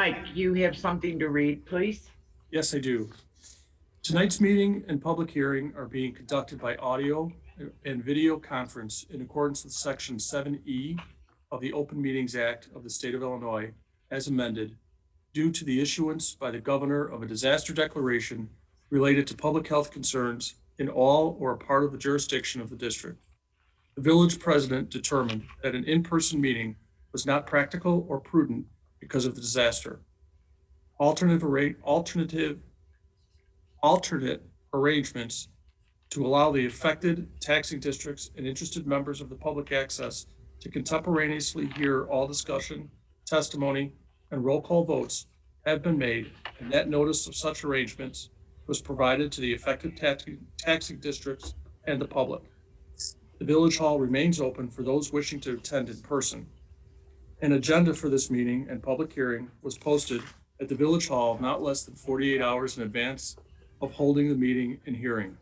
Mike, you have something to read, please? Yes, I do. Tonight's meeting and public hearing are being conducted by audio and video conference in accordance with Section 7E of the Open Meetings Act of the State of Illinois, as amended, due to the issuance by the governor of a disaster declaration related to public health concerns in all or a part of the jurisdiction of the district. The village president determined that an in-person meeting was not practical or prudent because of the disaster. Alternate arrangements to allow the affected taxing districts and interested members of the public access to contemporaneously hear all discussion, testimony, and roll call votes have been made, and that notice of such arrangements was provided to the affected taxing districts and the public. The village hall remains open for those wishing to attend in person. An agenda for this meeting and public hearing was posted at the village hall not less than 48 hours in advance of holding the meeting and hearing.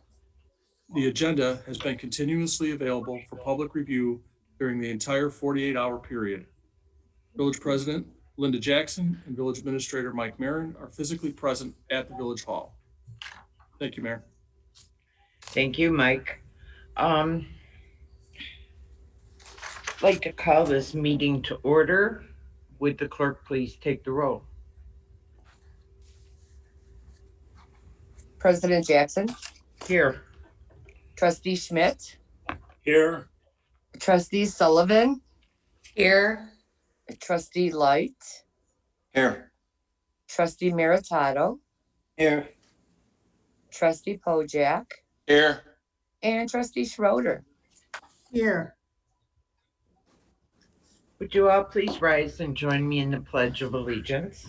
The agenda has been continuously available for public review during the entire 48-hour period. Village President Linda Jackson and Village Administrator Mike Marin are physically present at the village hall. Thank you, Mayor. Thank you, Mike. I'd like to call this meeting to order. Would the clerk please take the roll? President Jackson. Here. Trustee Schmidt. Here. Trustee Sullivan. Here. Trustee Light. Here. Trustee Meritato. Here. Trustee Pojak. Here. And Trustee Schroeder. Here. Would you all please rise and join me in the Pledge of Allegiance?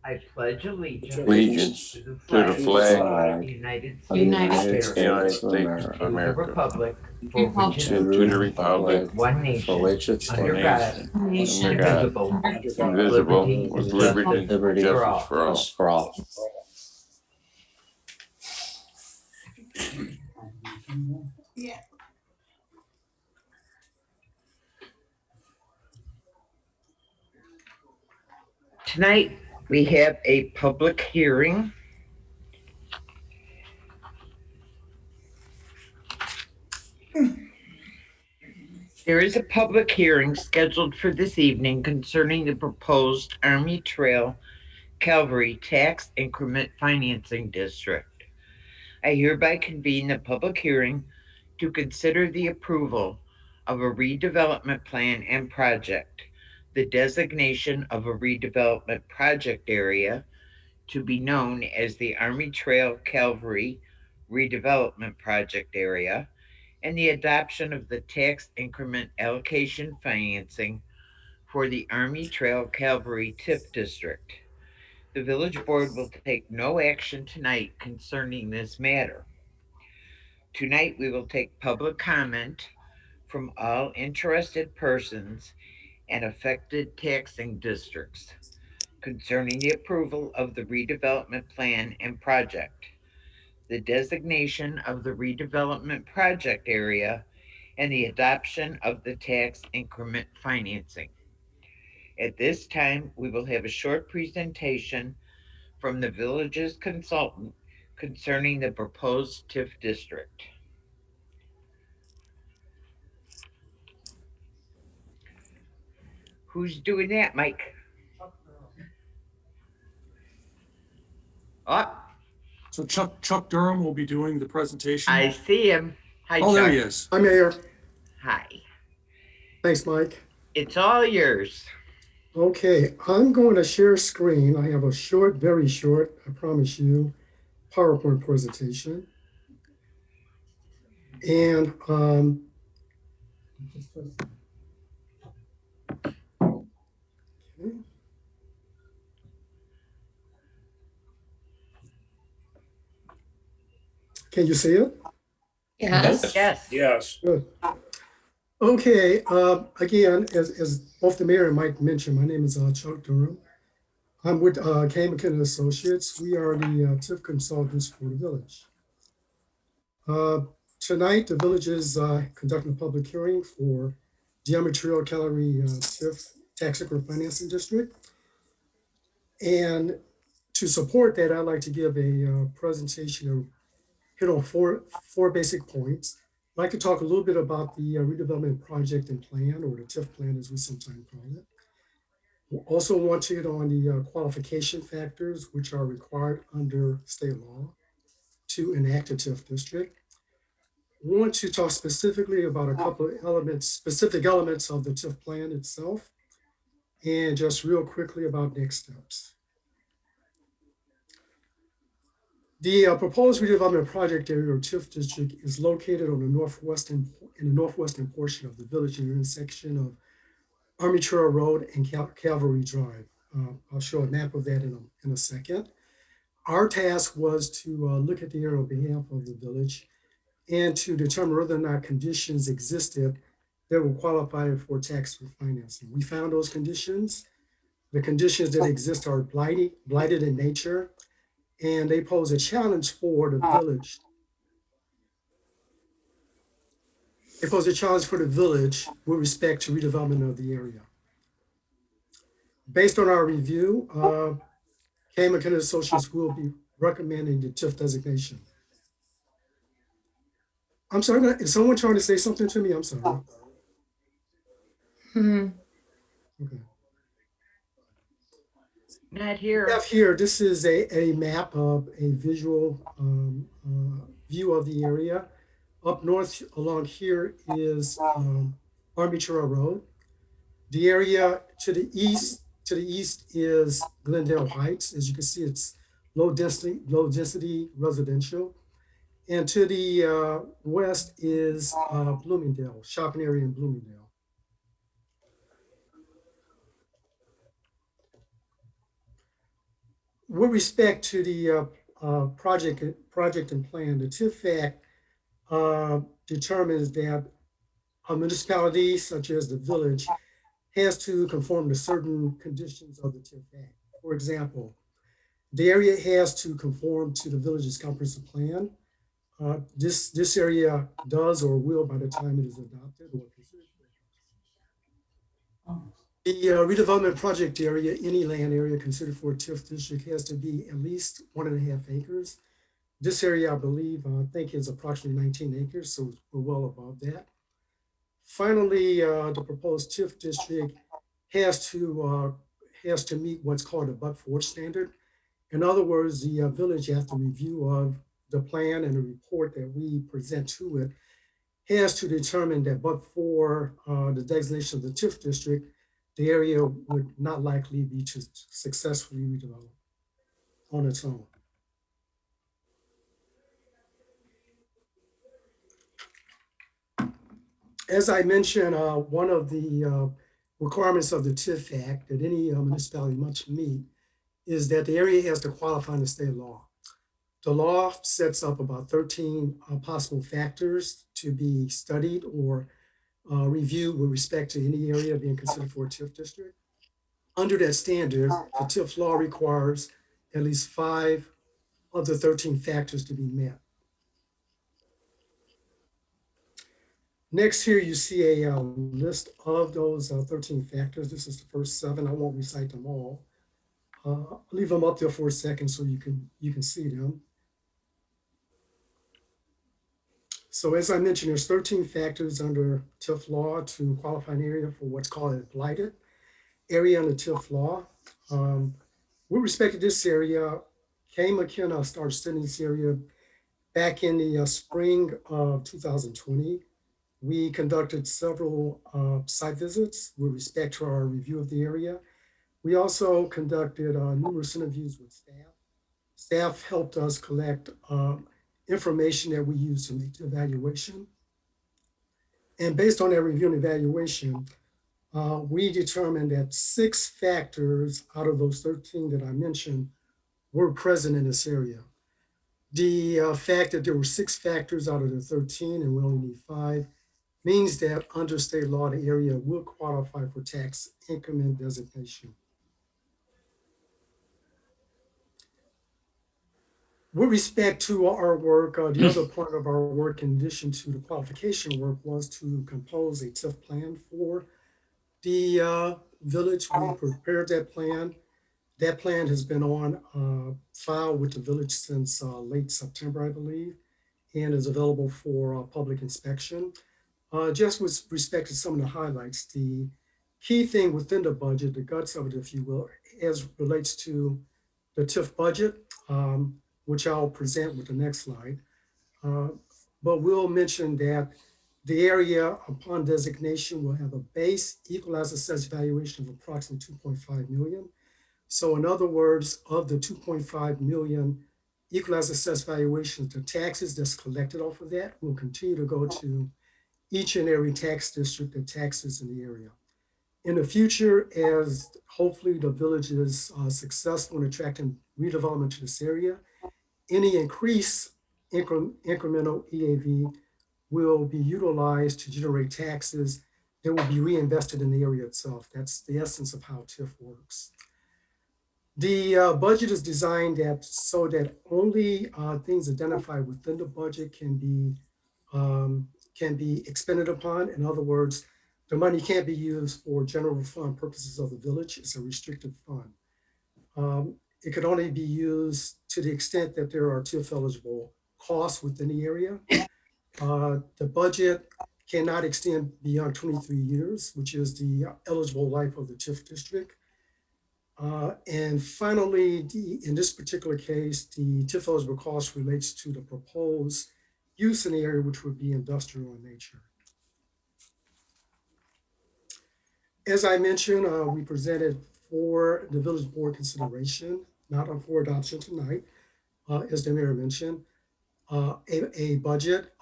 I pledge allegiance To the flag of the United States, United States of the America. Republic, for which it To the republic one nation, for which it under stands, God, Nation. indivisible, indivisible, with liberty and Liberty justice for all. for all. Tonight, we have a public hearing. There is a public hearing scheduled for this evening concerning the proposed Army Trail Calvary Tax Increment Financing District. I hereby convene the public hearing to consider the approval of a redevelopment plan and project, the designation of a redevelopment project area to be known as the Army Trail Calvary Redevelopment Project Area, and the adoption of the tax increment allocation financing for the Army Trail Calvary TIF District. The village board will take no action tonight concerning this matter. Tonight, we will take public comment from all interested persons and affected taxing districts concerning the approval of the redevelopment plan and project, the designation of the redevelopment project area, and the adoption of the tax increment financing. At this time, we will have a short presentation from the village's consultant concerning the proposed TIF district. Who's doing that, Mike? Oh, So Chuck Durham will be doing the presentation. I see him. Hi, Oh, there he Chuck. is. Hi, Mayor. Hi. Thanks, Mike. It's all yours. Okay, I'm going to share screen. I have a short, very short, I promise you, PowerPoint presentation. And okay. Can you see it? Yes. Yes. Yes. Good. Okay, again, as both the mayor and Mike mentioned, my name is Chuck Durham. I'm with K. McKinnon Associates. We are the TIF consultants for the village. Tonight, the village is conducting a public hearing for the Montreal Calgary TIF Tax Increment Financing District. And to support that, I'd like to give a presentation of hit on four basic points. I'd like to talk a little bit about the redevelopment project and plan, or the TIF plan as we sometimes call it. We also want to hit on the qualification factors which are required under state law to enact a TIF district. We want to talk specifically about a couple of elements, specific elements of the TIF plan itself, and just real quickly about next steps. The proposed redevelopment project area or TIF district is located on the northwestern portion of the village intersection of Army Trail Road and Calvary Drive. I'll show a map of that in a second. Our task was to look at the area on behalf of the village and to determine whether or not conditions existed that would qualify for tax refinancing. We found those conditions. The conditions that exist are blighted in nature, and they pose a challenge for the village. They pose a challenge for the village with respect to redevelopment of the area. Based on our review, K. McKinnon Associates will be recommending the TIF designation. I'm sorry, is someone trying to say something to me? I'm sorry. Okay. Not here. We have here, this is a map of a visual view of the area. Up north along here is Army Trail Road. The area to the east is Glendale Heights. As you can see, it's low density residential. And to the west is Bloomingdale, shopping area in Bloomingdale. With respect to the project and plan, the TIF Act determines that a municipality such as the village has to conform to certain conditions of the TIF Act. For example, the area has to conform to the village's comprehensive plan. This area does or will by the time it is adopted or considered. The redevelopment project area, any land area considered for a TIF district, has to be at least 1.5 acres. This area, I believe, I think is approximately 19 acres, so we're well above that. Finally, the proposed TIF district has to meet what's called a but-for standard. In other words, the village, after review of the plan and the report that we present to it, has to determine that but for the designation of the TIF district, the area would not likely be to successfully redevelop on its own. As I mentioned, one of the requirements of the TIF Act that any municipality must meet is that the area has to qualify under state law. The law sets up about 13 possible factors to be studied or reviewed with respect to any area being considered for a TIF district. Under that standard, the TIF law requires at least 5 of the 13 factors to be met. Next here, you see a list of those 13 factors. This is the first 7. I won't recite them all. I'll leave them up there for a second so you can see them. So as I mentioned, there's 13 factors under TIF law to qualify an area for what's called a blighted area under TIF law. With respect to this area, K. McKenna started studying this area back in the spring of 2020. We conducted several site visits with respect to our review of the area. We also conducted numerous interviews with staff. Staff helped us collect information that we used to make the evaluation. And based on that review and evaluation, we determined that 6 factors out of those 13 that I mentioned were present in this area. The fact that there were 6 factors out of the 13 and we only need 5 means that under state law, the area will qualify for tax increment designation. With respect to our work, the other part of our work, in addition to the qualification work, was to compose a TIF plan for the village. We prepared that plan. That plan has been on file with the village since late September, I believe, and is available for public inspection. Just with respect to some of the highlights, the key thing within the budget, the guts of it, if you will, as relates to the TIF budget, which I'll present with the next slide. Uh, but we'll mention that the area upon designation will have a base equalized assessed valuation of approximately 2.5 million. So in other words, of the 2.5 million equalized assessed valuations, the taxes that's collected off of that will continue to go to each and every tax district that taxes in the area. In the future, as hopefully the village is successful in attracting redevelopment to this area, any increased incremental EAV will be utilized to generate taxes that will be reinvested in the area itself. That's the essence of how TIF works. The budget is designed so that only things identified within the budget can be expended upon. In other words, the money can't be used for general fund purposes of the village. It's a restricted fund. It could only be used to the extent that there are TIF eligible costs within the area. The budget cannot extend beyond 23 years, which is the eligible life of the TIF district. And finally, in this particular case, the TIF eligible cost relates to the proposed use in the area, which would be industrial in nature. As I mentioned, we presented for the village board consideration, not for adoption tonight, as the mayor mentioned, a budget.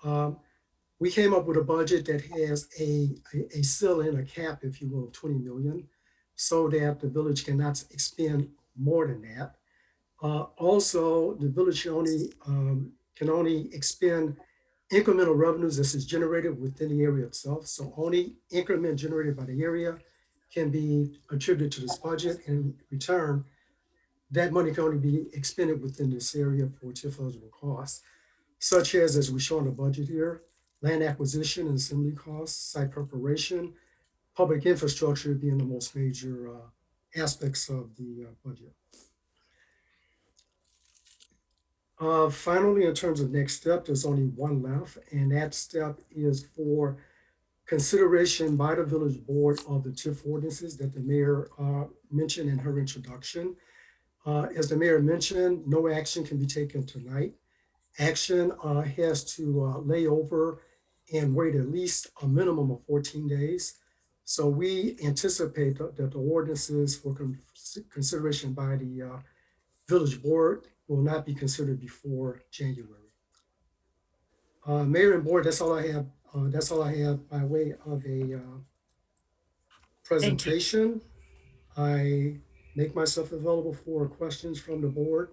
We came up with a budget that has a ceiling, a cap, if you will, of 20 million, so that the village cannot expend more than that. Also, the village can only expend incremental revenues that is generated within the area itself. So only increment generated by the area can be attributed to this budget. In return, that money can only be expended within this area for TIF eligible costs, such as we show in the budget here, land acquisition and assembly costs, site preparation, public infrastructure being the most major aspects of the budget. Finally, in terms of next step, there's only one left, and that step is for consideration by the village board of the TIF ordinances that the mayor mentioned in her introduction. As the mayor mentioned, no action can be taken tonight. Action has to lay over and wait at least a minimum of 14 days. So we anticipate that the ordinances for consideration by the village board will not be considered before January. Mayor and board, that's all I have. That's all I have by way of a presentation. I make myself available for questions from the board.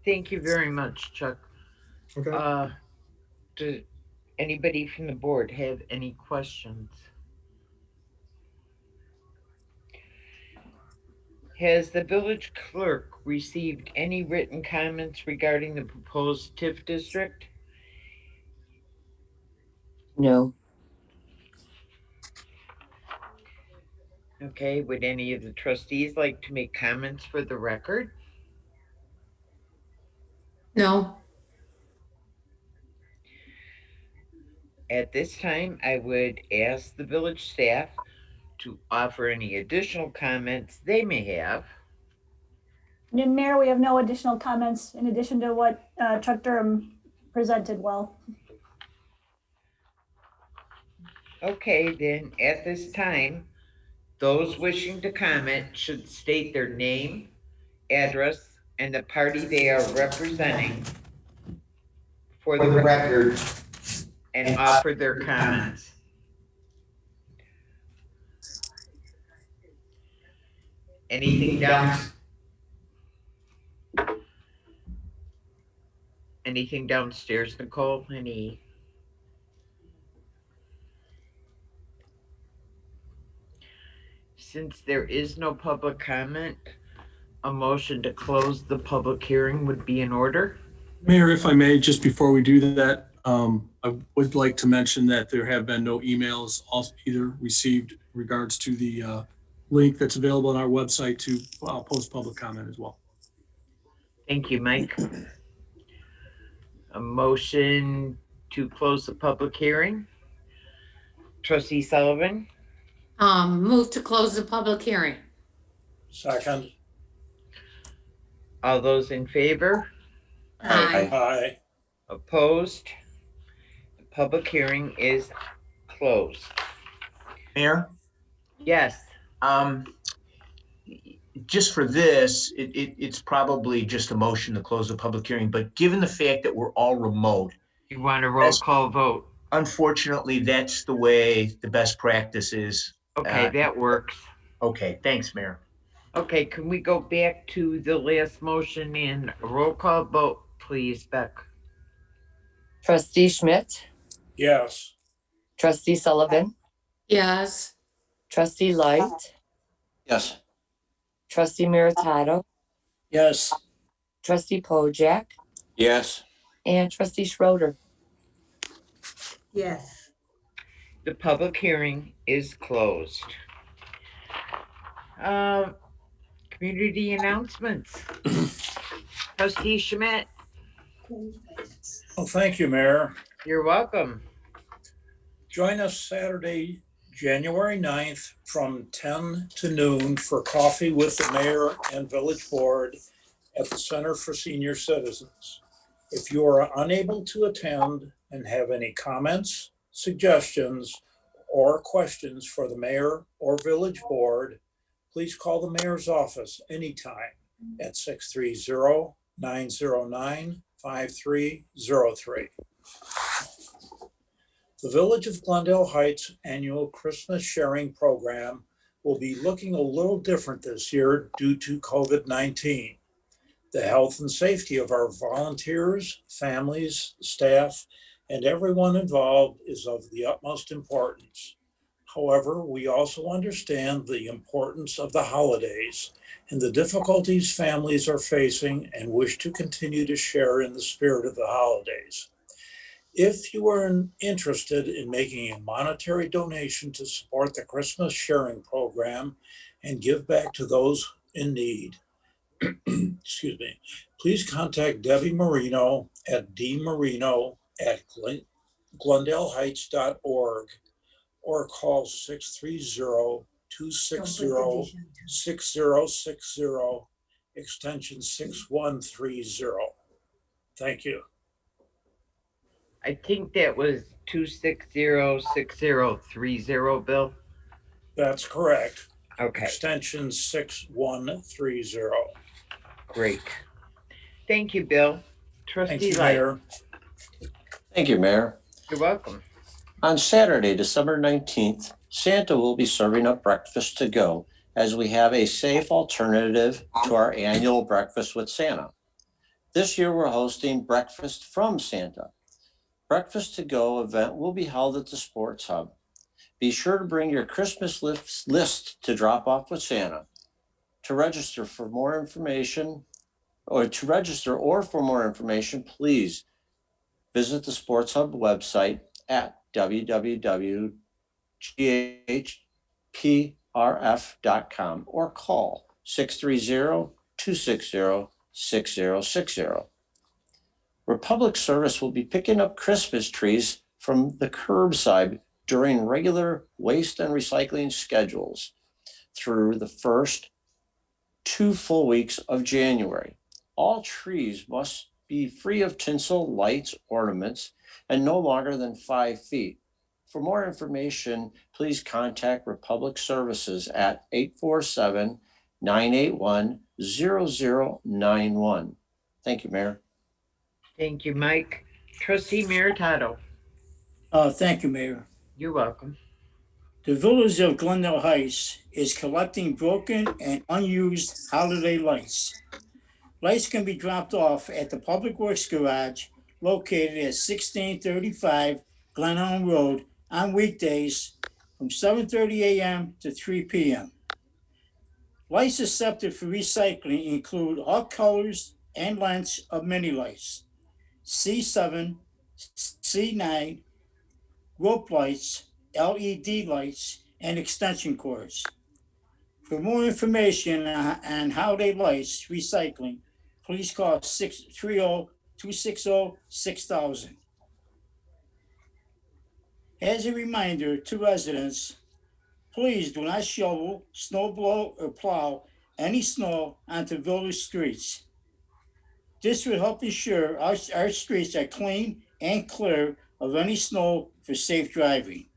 Thank you very much, Chuck. Okay. Does anybody from the board have any questions? Has the village clerk received any written comments regarding the proposed TIF district? No. Okay, would any of the trustees like to make comments for the record? No. At this time, I would ask the village staff to offer any additional comments they may have. Mayor, we have no additional comments in addition to what Chuck Durham presented well. Okay, then at this time, those wishing to comment should state their name, address, and the party they are representing for the record and offer their comments. Anything downstairs, Nicole? Since there is no public comment, a motion to close the public hearing would be in order. Mayor, if I may, just before we do that, I would like to mention that there have been no emails either received in regards to the link that's available on our website to post public comment as well. Thank you, Mike. A motion to close the public hearing. Trustee Sullivan, Move to close the public hearing. Second. all those in favor? Aye. Aye. Opposed? The public hearing is closed. Mayor, Yes, just for this, it's probably just a motion to close the public hearing, but given the fact that we're all remote, you want a roll Yes. call vote? unfortunately, that's the way the best practice is. Okay, that works. Okay, thanks, Mayor. Okay, can we go back to the last motion and a roll call vote, please, Beck? Trustee Schmidt, Yes. Trustee Sullivan, Yes. Trustee Light, Yes. Trustee Meritato, Yes. Trustee Pojek, Yes. and Trustee Schroeder. Yes. The public hearing is closed. Community announcements. Trustee Schmidt, Well, thank you, Mayor. you're welcome. Join us Saturday, January 9th from 10 to noon for coffee with the mayor and village board at the Center for Senior Citizens. If you are unable to attend and have any comments, suggestions, or questions for the mayor or village board, please call the mayor's office anytime at 630-909-5303. The Village of Glendale Heights annual Christmas sharing program will be looking a little different this year due to COVID-19. The health and safety of our volunteers, families, staff, and everyone involved is of the utmost importance. However, we also understand the importance of the holidays and the difficulties families are facing and wish to continue to share in the spirit of the holidays. If you are interested in making a monetary donation to support the Christmas sharing program and give back to those in need, excuse me, please contact Debbie Marino at dmarino@glendaleheights.org or call 630-260-6060, extension 6130. Thank you. I think that was 260-6030, Bill. That's correct. Okay, Extension 6130. great. Thank you, Bill. Thank Trustee you, Light, Mayor. Thank you, Mayor. you're welcome. On Saturday, December 19th, Santa will be serving up breakfast to go as we have a safe alternative to our annual Breakfast with Santa. This year, we're hosting Breakfast from Santa. Breakfast to go event will be held at the Sports Hub. Be sure to bring your Christmas list to drop off with Santa. To register for more information, please visit the Sports Hub website at www.ghprf.com or call 630-260-6060. Republic Service will be picking up Christmas trees from the curbside during regular waste and recycling schedules through the first 2 full weeks of January. All trees must be free of tinsel, lights, ornaments, and no longer than 5 feet. For more information, please contact Republic Services at 847-981-0091. Thank you, Mayor. Thank you, Mike. Trustee Meritato, Thank you, Mayor. you're welcome. The Village of Glendale Heights is collecting broken and unused holiday lights. Lights can be dropped off at the Public Works Garage located at 1635 Glen Elm Road on weekdays from 7:30 a.m. to 3 p.m. Lights accepted for recycling include all colors and lengths of mini lights, C7, C9, rope lights, LED lights, and extension cords. For more information on holiday lights recycling, please call 630-260-6000. As a reminder to residents, please do not shovel, snow blow, or plow any snow onto village streets. This will help ensure our streets are clean and clear of any snow for safe driving.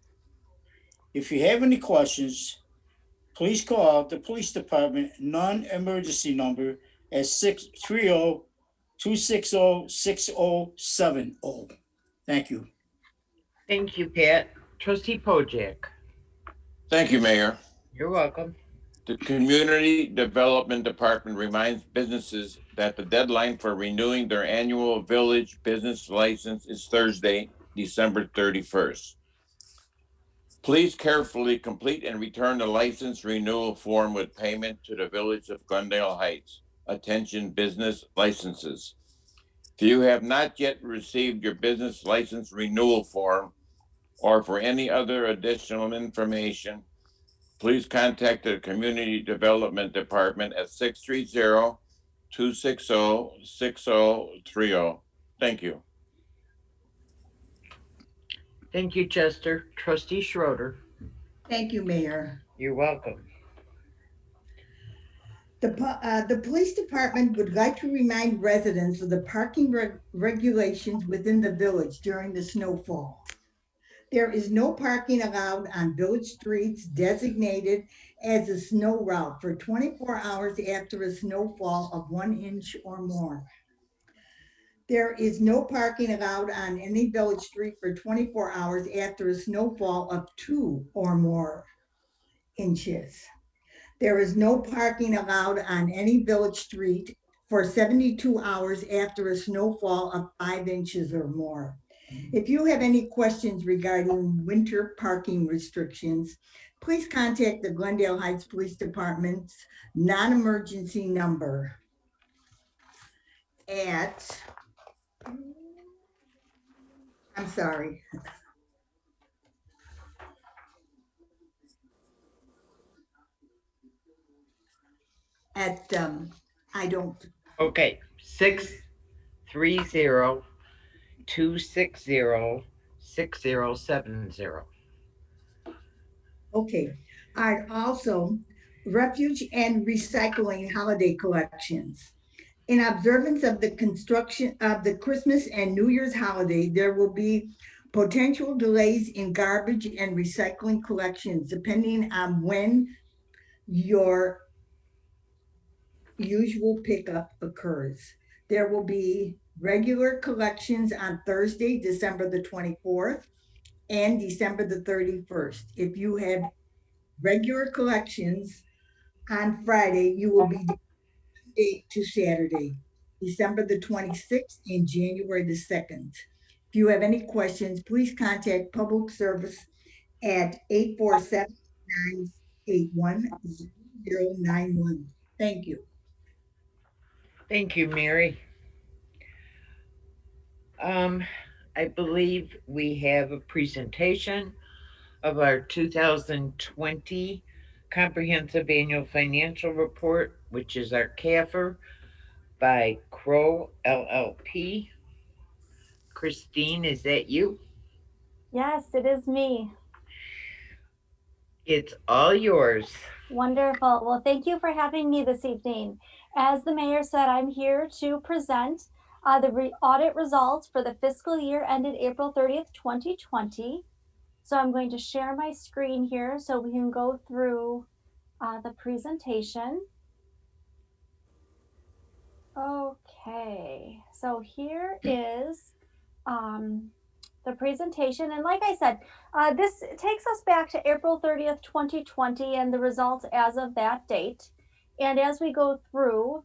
If you have any questions, please call the police department non-emergency number at 630-260-6070. Thank you. Thank you, Pat. Trustee Pojek. Thank you, Mayor. You're welcome. The Community Development Department reminds businesses that the deadline for renewing their annual village business license is Thursday, December 31st. Please carefully complete and return the license renewal form with payment to the Village of Glendale Heights. Attention business licenses. If you have not yet received your business license renewal form or for any other additional information, please contact the Community Development Department at 630-260-6030. Thank you. Thank you, Chester. Trustee Schroeder. Thank you, Mayor. You're welcome. The police department would like to remind residents of the parking regulations within the village during the snowfall. There is no parking allowed on village streets designated as a snow route for 24 hours after a snowfall of 1 inch or more. There is no parking allowed on any village street for 24 hours after a snowfall of 2 or more inches. There is no parking allowed on any village street for 72 hours after a snowfall of 5 inches or more. If you have any questions regarding winter parking restrictions, please contact the Glendale Heights Police Department's non-emergency number at, I'm sorry. At, I don't. Okay, 630-260-6070. Okay, also refuge and recycling holiday collections. In observance of the construction of the Christmas and New Year's holiday, there will be potential delays in garbage and recycling collections depending on when your usual pickup occurs. There will be regular collections on Thursday, December the 24th and December the 31st. If you have regular collections on Friday, you will be date to Saturday, December the 26th and January the 2nd. If you have any questions, please contact Public Service at 847-981-0091. Thank you. Thank you, Mary. I believe we have a presentation of our 2020 Comprehensive Annual Financial Report, which is our CAFR, by Crow LLP. Christine, is that you? Yes, it is me. It's all yours. Wonderful. Well, thank you for having me this evening. As the mayor said, I'm here to present the audit results for the fiscal year ended April 30th, 2020. So I'm going to share my screen here so we can go through the presentation. Okay, so here is the presentation. And like I said, this takes us back to April 30th, 2020 and the results as of that date. And as we go through,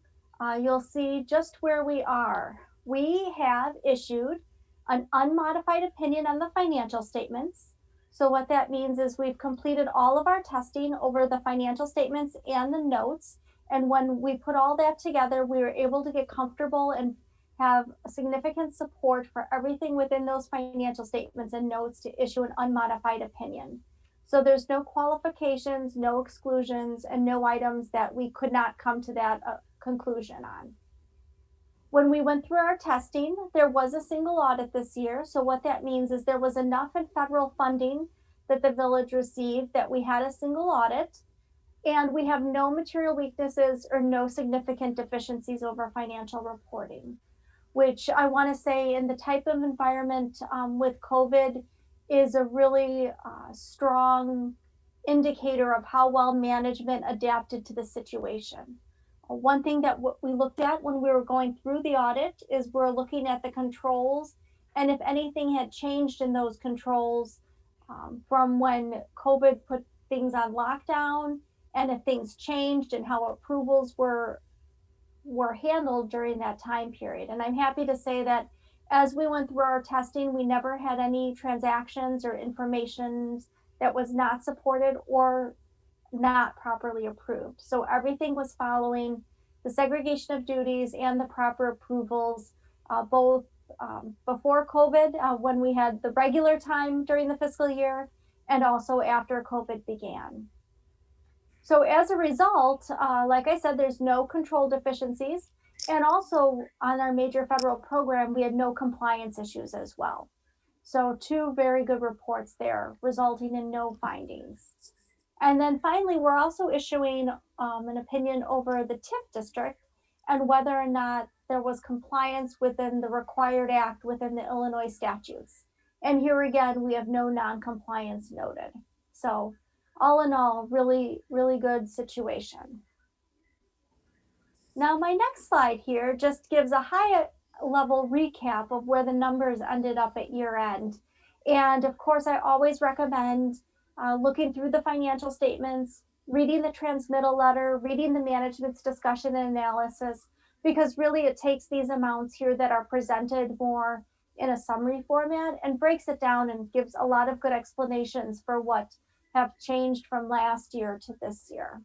you'll see just where we are. We have issued an unmodified opinion on the financial statements. So what that means is we've completed all of our testing over the financial statements and the notes. And when we put all that together, we were able to get comfortable and have significant support for everything within those financial statements and notes to issue an unmodified opinion. So there's no qualifications, no exclusions, and no items that we could not come to that conclusion on. When we went through our testing, there was a single audit this year. So what that means is there was enough in federal funding that the village received that we had a single audit, and we have no material weaknesses or no significant deficiencies over financial reporting, which I want to say in the type of environment with COVID is a really strong indicator of how well management adapted to the situation. One thing that we looked at when we were going through the audit is we're looking at the controls and if anything had changed in those controls from when COVID put things on lockdown and if things changed and how approvals were handled during that time period. And I'm happy to say that as we went through our testing, we never had any transactions or information that was not supported or not properly approved. So everything was following the segregation of duties and the proper approvals, both before COVID, when we had the regular time during the fiscal year, and also after COVID began. So as a result, like I said, there's no control deficiencies. And also on our major federal program, we had no compliance issues as well. So two very good reports there, resulting in no findings. And then finally, we're also issuing an opinion over the TIF district and whether or not there was compliance within the required act within the Illinois statutes. And here again, we have no non-compliance noted. So all in all, really, really good situation. Now my next slide here just gives a high level recap of where the numbers ended up at year end. And of course, I always recommend looking through the financial statements, reading the transmittal letter, reading the management's discussion and analysis, because really it takes these amounts here that are presented more in a summary format and breaks it down and gives a lot of good explanations for what have changed from last year to this year.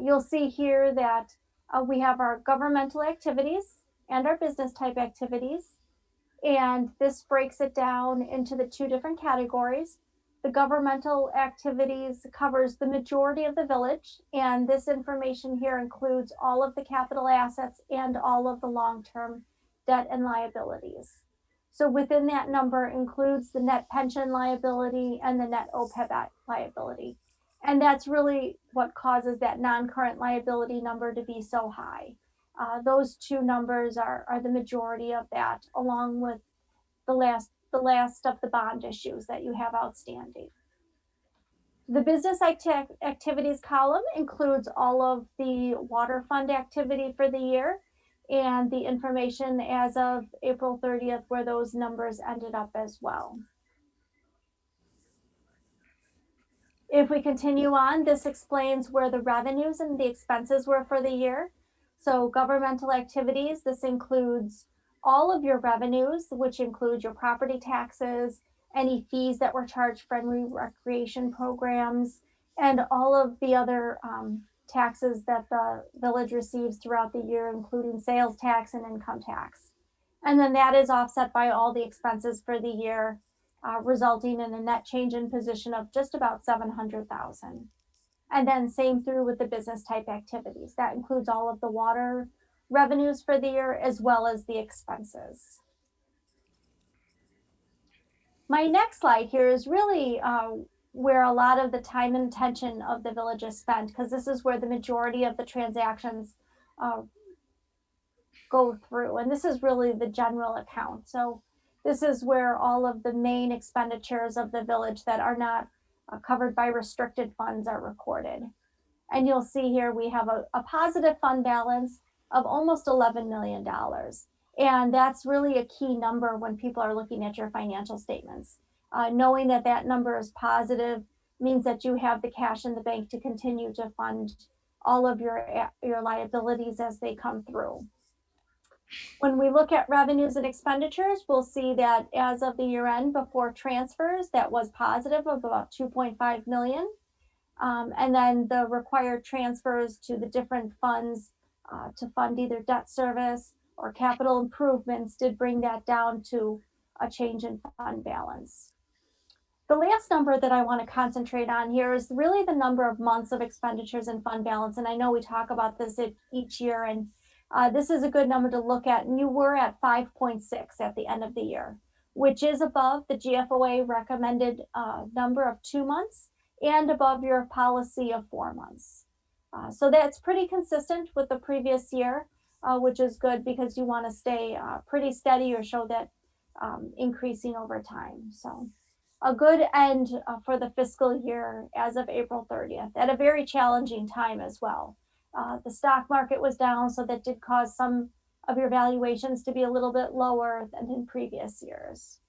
You'll see here that we have our governmental activities and our business type activities. And this breaks it down into the two different categories. The governmental activities covers the majority of the village. And this information here includes all of the capital assets and all of the long-term debt and liabilities. So within that number includes the net pension liability and the net OPEB liability. And that's really what causes that non-current liability number to be so high. Those two numbers are the majority of that, along with the last of the bond issues that you have outstanding. The business activities column includes all of the water fund activity for the year and the information as of April 30th, where those numbers ended up as well. If we continue on, this explains where the revenues and the expenses were for the year. So governmental activities, this includes all of your revenues, which include your property taxes, any fees that were charged for any recreation programs, and all of the other taxes that the village receives throughout the year, including sales tax and income tax. And then that is offset by all the expenses for the year, resulting in a net change in position of just about $700,000. And then same through with the business type activities. That includes all of the water revenues for the year as well as the expenses. My next slide here is really where a lot of the time and attention of the village is spent, because this is where the majority of the transactions go through. And this is really the general account. So this is where all of the main expenditures of the village that are not covered by restricted funds are recorded. And you'll see here we have a positive fund balance of almost $11 million. And that's really a key number when people are looking at your financial statements. Knowing that that number is positive means that you have the cash in the bank to continue to fund all of your liabilities as they come through. When we look at revenues and expenditures, we'll see that as of the year end before transfers, that was positive of about 2.5 million. And then the required transfers to the different funds to fund either debt service or capital improvements did bring that down to a change in fund balance. The last number that I want to concentrate on here is really the number of months of expenditures and fund balance. And I know we talk about this each year, and this is a good number to look at. And you were at 5.6 at the end of the year, which is above the GFOA recommended number of 2 months and above your policy of 4 months. So that's pretty consistent with the previous year, which is good because you want to stay pretty steady or show that increasing over time. So a good end for the fiscal year as of April 30th at a very challenging time as well. The stock market was down, so that did cause some of your valuations to be a little bit lower than in previous years.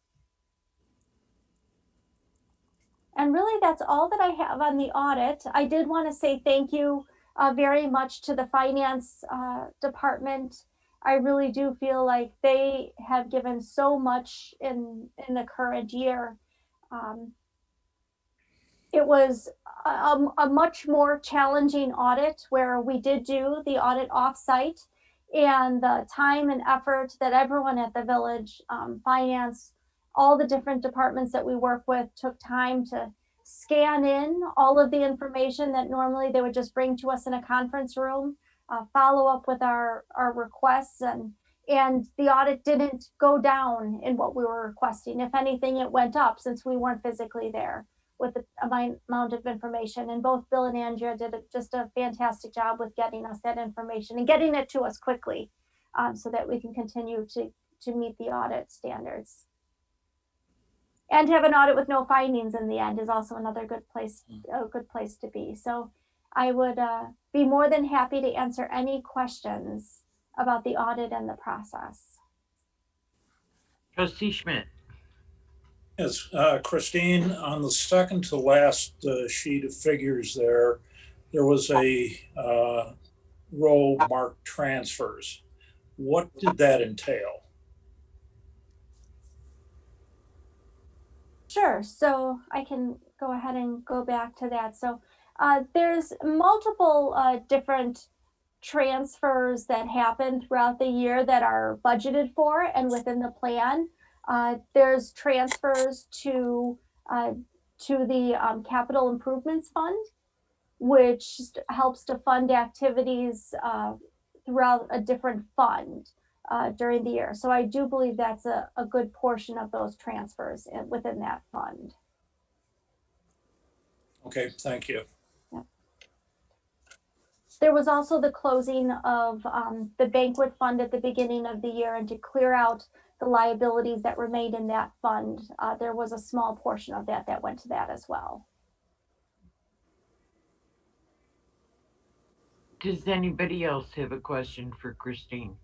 And really, that's all that I have on the audit. I did want to say thank you very much to the finance department. I really do feel like they have given so much in the current year. It was a much more challenging audit where we did do the audit offsite, and the time and effort that everyone at the village, finance, all the different departments that we work with took time to scan in all of the information that normally they would just bring to us in a conference room, follow up with our requests, and the audit didn't go down in what we were requesting. If anything, it went up since we weren't physically there with the amount of information. And both Bill and Andrea did just a fantastic job with getting us that information and getting it to us quickly, so that we can continue to meet the audit standards. And to have an audit with no findings in the end is also another a good place to be. So I would be more than happy to answer any questions about the audit and the process. Trustee Schmidt. Yes, Christine, on the second to last sheet of figures there was a row marked transfers. What did that entail? Sure, so I can go ahead and go back to that. So there's multiple different transfers that happen throughout the year that are budgeted for and within the plan. There's transfers to the capital improvements fund, which helps to fund activities throughout a different fund during the year. So I do believe that's a good portion of those transfers within that fund. Okay, thank you. There was also the closing of the banquet fund at the beginning of the year, and to clear out the liabilities that remained in that fund, there was a small portion of that went to that as well. Does anybody else have a question for Christine?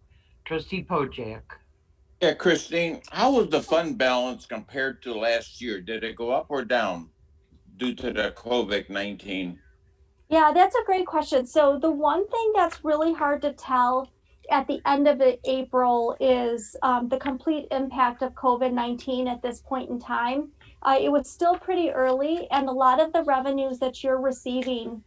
Trustee Pojek. Yeah, Christine, how was the fund balance compared to last year? Did it go up or down due to the COVID-19? Yeah, that's a great question. So the one thing that's really hard to tell at the end of April is the complete impact of COVID-19 at this point in time. It was still pretty early, and a lot of the revenues that you're receiving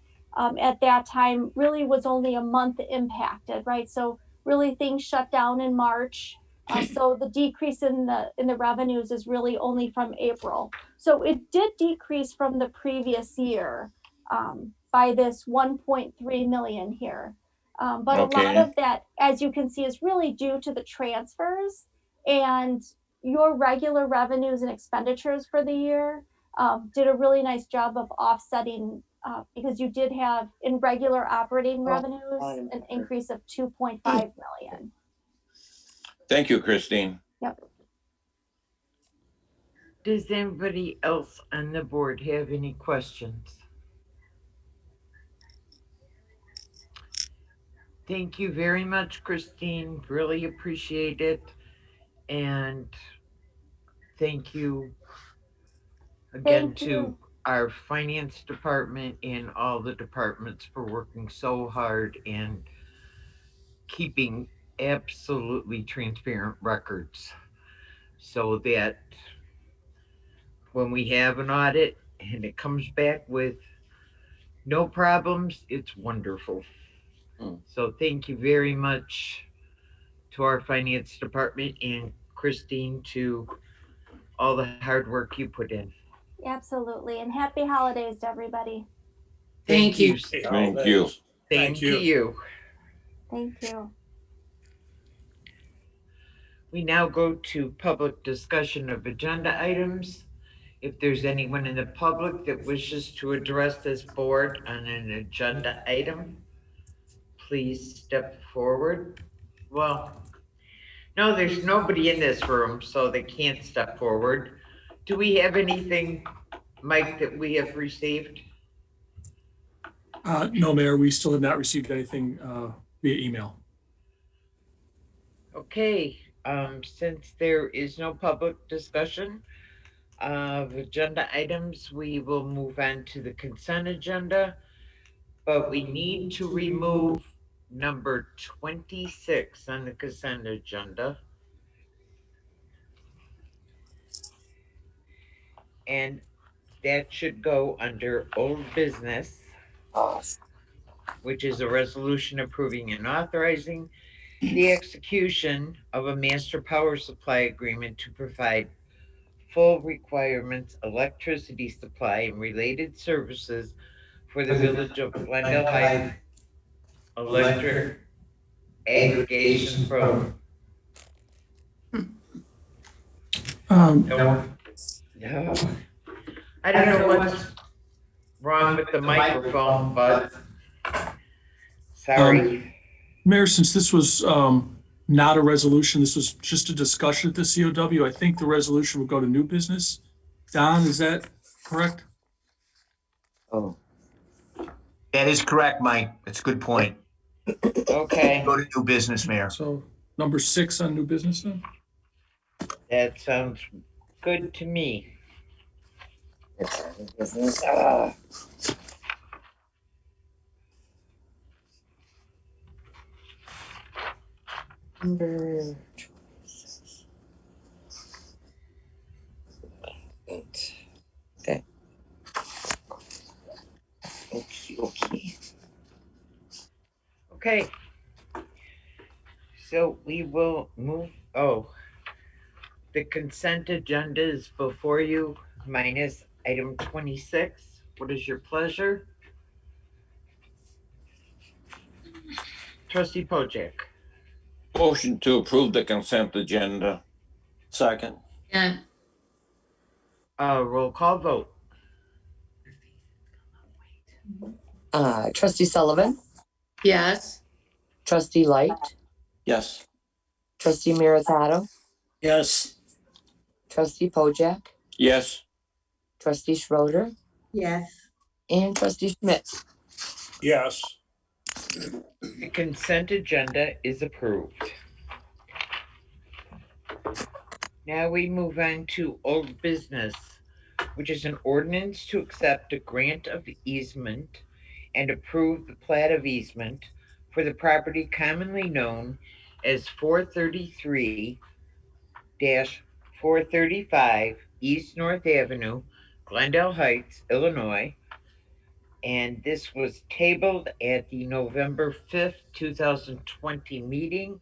at that time really was only a month impacted, right? So really things shut down in March. So the decrease in the revenues is really only from April. So it did decrease from the previous year by this 1.3 million here. But okay. A lot of that, as you can see, is really due to the transfers, and your regular revenues and expenditures for the year did a really nice job of offsetting because you did have in regular operating revenues an increase of 2.5 million. Thank you, Christine. Yep. Does anybody else on the board have any questions? Thank you very much, Christine. Really appreciate it. And thank you again to our finance department and all the departments for working so hard and keeping absolutely transparent records so that when we have an audit and it comes back with no problems, it's wonderful. So thank you very much to our finance department and Christine to all the hard work you put in. Absolutely. And happy holidays to everybody. Thank you. Happy Thank you. holidays. Same Thank to you. you. Thank you. We now go to public discussion of agenda items. If there's anyone in the public that wishes to address this board on an agenda item, please step forward. Well, no, there's nobody in this room, so they can't step forward. Do we have anything, Mike, that we have received? No, Mayor, we still have not received anything via email. Okay, since there is no public discussion of agenda items, we will move on to the consent agenda. But we need to remove number 26 on the consent agenda. And that should go under old business, which is a resolution approving and authorizing the execution of a master power supply agreement to provide full requirements electricity supply and related services for the village of Glendale Heights electric aggregation from no, I don't know what's wrong with the microphone, but sorry. Mayor, since this was not a resolution, this was just a discussion at the COW, I think the resolution would go to new business. Don, is that correct? Oh. That is correct, Mike. That's a good point. Okay, Go to new business, Mayor. So number 6 on new business then? that sounds good to me. Business. Number 26. Okay. Okay. Okay. So we will move, the consent agenda is before you, minus item 26. What is your pleasure? Trustee Pojek. Motion to approve the consent agenda. Second. Yeah. Roll call vote. Trustee Sullivan, Yes. Trustee Light, Yes. Trustee Meritato, Yes. Trustee Pojek, Yes. Trustee Schroeder, Yes. and Trustee Schmidt. Yes. The consent agenda is approved. Now we move on to old business, which is an ordinance to accept a grant of easement and approve the plat of easement for the property commonly known as 433-435 East North Avenue, Glendale Heights, Illinois. And this was tabled at the November 5th, 2020 meeting.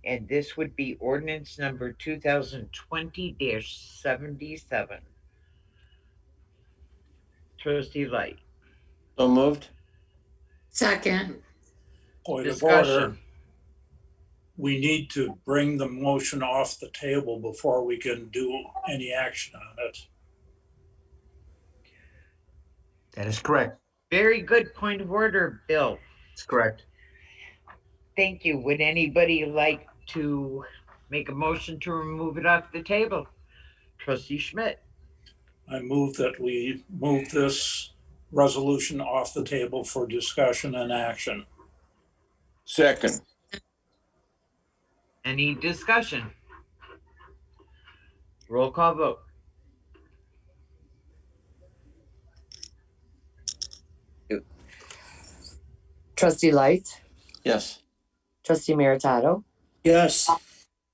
And this would be ordinance number 2020-77. Trustee Light. So moved. Second. Point of order. Discussion. We need to bring the motion off the table before we can do any action on it. That is correct. Very good point of order, Bill. That's correct. Thank you. Would anybody like to make a motion to remove it off the table? Trustee Schmidt. I move that we move this resolution off the table for discussion and action. Second. Any discussion? Roll call vote. Trustee Light, Yes. Trustee Meritato, Yes.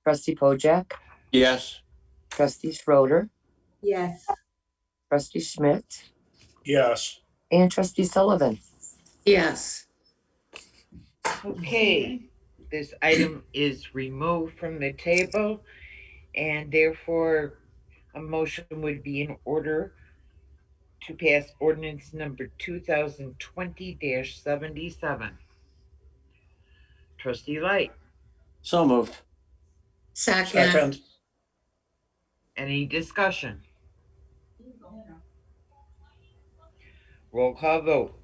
Trustee Pojek, Yes. trustee Schroeder, yes, trustee Schmidt, yes, and trustee Sullivan. yes, Okay, this item is removed from the table, and therefore a motion would be in order to pass ordinance number 2020-77. Trustee Light, So moved. second, second, any discussion? Roll call vote.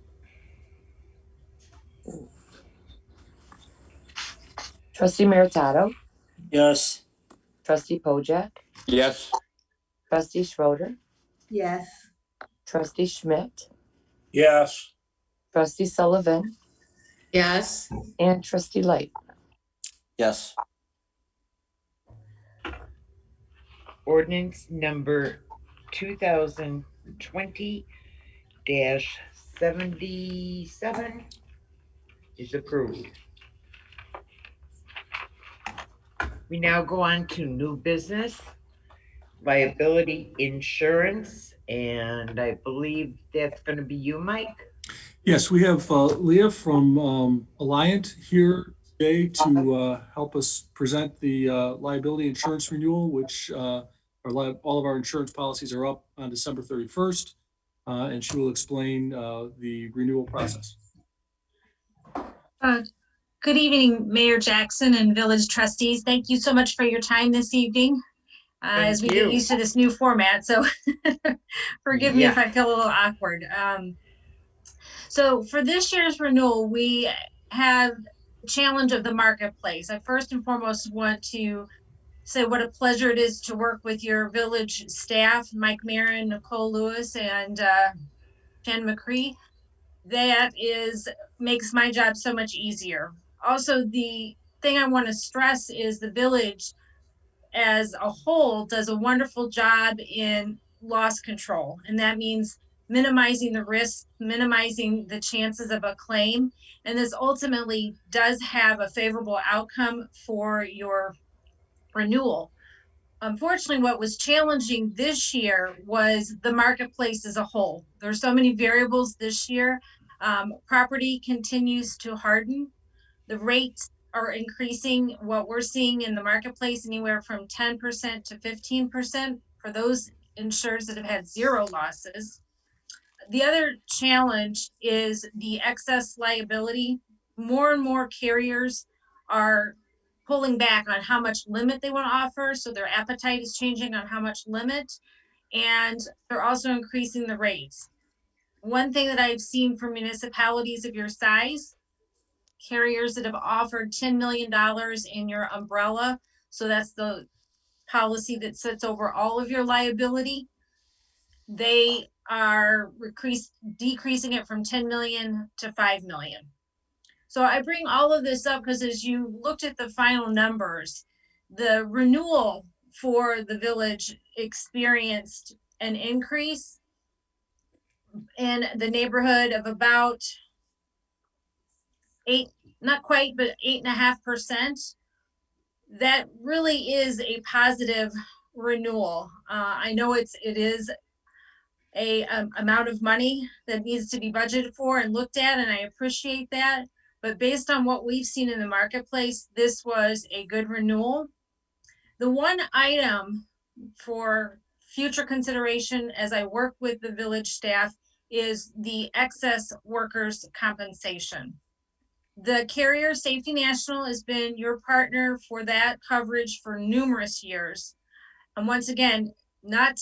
Trustee Meritato, Yes. trustee Pojek, Yes. trustee Schroeder, yes, trustee Schmidt, yes, trustee Sullivan, yes, and trustee Light. Yes. Ordinance number 2020-77 is approved. We now go on to new business, liability insurance, and I believe that's going to be you, Mike. Yes, we have Leah from Alliant here today to help us present the liability insurance renewal, which all of our insurance policies are up on December 31st, and she will explain the renewal process. Good evening, Mayor Jackson and village trustees. Thank you so much for your time this evening as we get used to this new format. So forgive me if I feel a little awkward. So for this year's renewal, we have challenge of the marketplace. I first and foremost want to say what a pleasure it is to work with your village staff, Mike Marin, Nicole Lewis, and Jen McCree. That makes my job so much easier. Also, the thing I want to stress is the village as a whole does a wonderful job in loss control. And that means minimizing the risk, minimizing the chances of a claim. And this ultimately does have a favorable outcome for your renewal. Unfortunately, what was challenging this year was the marketplace as a whole. There's so many variables this year. Property continues to harden. The rates are increasing. What we're seeing in the marketplace, anywhere from 10% to 15% for those insureds that have had zero losses. The other challenge is the excess liability. More and more carriers are pulling back on how much limit they want to offer. So their appetite is changing on how much limit, and they're also increasing the rates. One thing that I've seen from municipalities of your size, carriers that have offered $10 million in your umbrella. So that's the policy that sits over all of your liability. They are decreasing it from 10 million to 5 million. So I bring all of this up because as you looked at the final numbers, the renewal for the village experienced an increase in the neighborhood of about 8, not quite, but 8.5%. That really is a positive renewal. I know it is a amount of money that needs to be budgeted for and looked at, and I appreciate that. But based on what we've seen in the marketplace, this was a good renewal. The one item for future consideration as I work with the village staff is the excess workers' compensation. The carrier Safety National has been your partner for that coverage for numerous years. And once again, not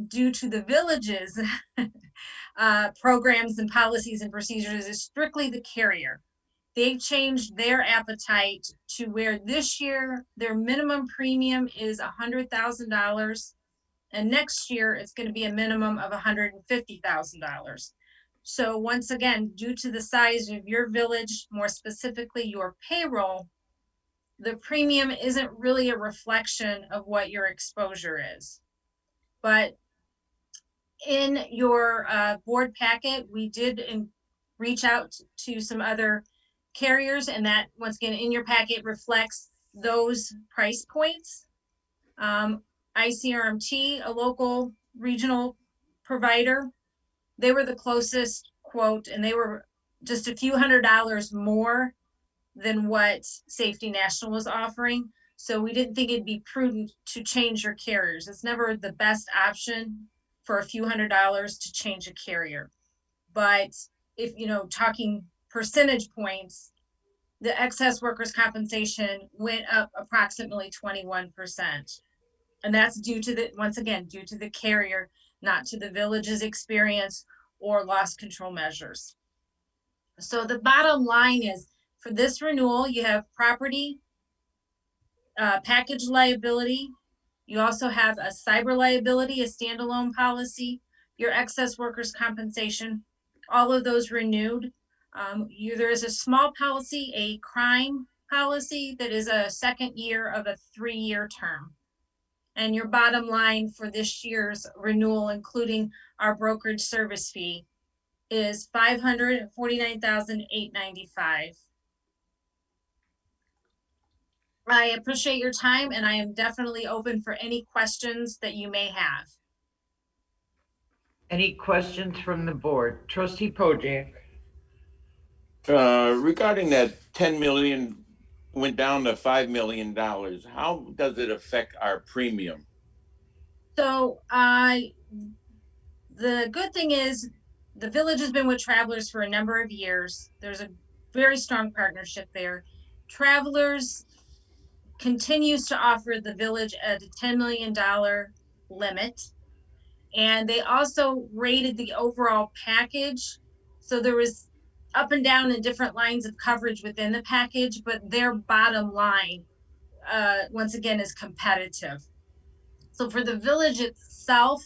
due to the village's programs and policies and procedures, is strictly the carrier. They've changed their appetite to where this year their minimum premium is $100,000, and next year it's going to be a minimum of $150,000. So once again, due to the size of your village, more specifically your payroll, the premium isn't really a reflection of what your exposure is. But in your board packet, we did reach out to some other carriers, and that once again in your packet reflects those price points. ICRMT, a local regional provider, they were the closest quote, and they were just a few $100s more than what Safety National was offering. So we didn't think it'd be prudent to change your carriers. It's never the best option for a few $100s to change a carrier. But if, talking percentage points, the excess workers' compensation went up approximately 21%. And that's due to once again, due to the carrier, not to the village's experience or loss control measures. So the bottom line is, for this renewal, you have property, package liability. You also have a cyber liability, a standalone policy, your excess workers' compensation, all of those renewed. There is a small policy, a crime policy that is a second year of a 3-year term. And your bottom line for this year's renewal, including our brokerage service fee, is $549,895. I appreciate your time, and I am definitely open for any questions that you may have. Any questions from the board? Trustee Pojek. Regarding that 10 million went down to $5 million, how does it affect our premium? So the good thing is the village has been with Travelers for a number of years. There's a very strong partnership there. Travelers continues to offer the village a $10 million limit. And they also rated the overall package. So there was up and down in different lines of coverage within the package, but their bottom line, once again, is competitive. So for the village itself,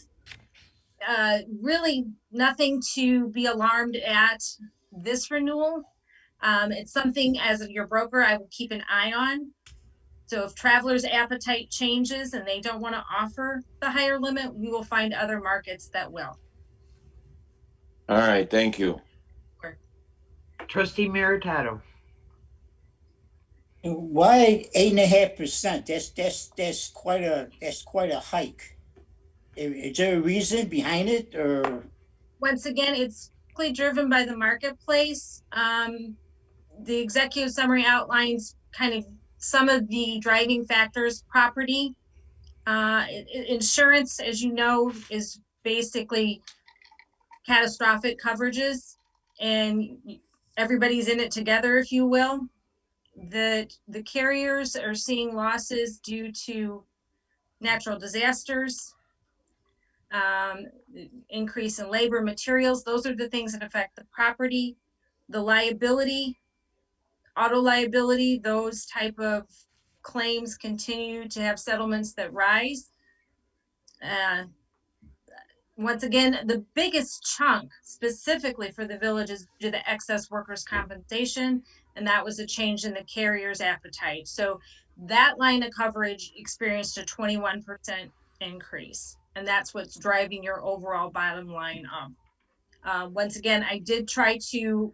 really nothing to be alarmed at this renewal. It's something, as your broker, I will keep an eye on. So if Travelers' appetite changes and they don't want to offer the higher limit, we will find other markets that will. All right, thank you. Trustee Meritato. Why 8.5%? That's quite a hike. Is there a reason behind it, or? Once again, it's quickly driven by the marketplace. The executive summary outlines kind of some of the driving factors. Property, insurance, as you know, is basically catastrophic coverages, and everybody's in it together, if you will. The carriers are seeing losses due to natural disasters, increase in labor, materials. Those are the things that affect the property. The liability, auto liability, those type of claims continue to have settlements that rise. Once again, the biggest chunk specifically for the village is due to the excess workers' compensation, and that was a change in the carrier's appetite. So that line of coverage experienced a 21% increase, and that's what's driving your overall bottom line up. Once again, I did try to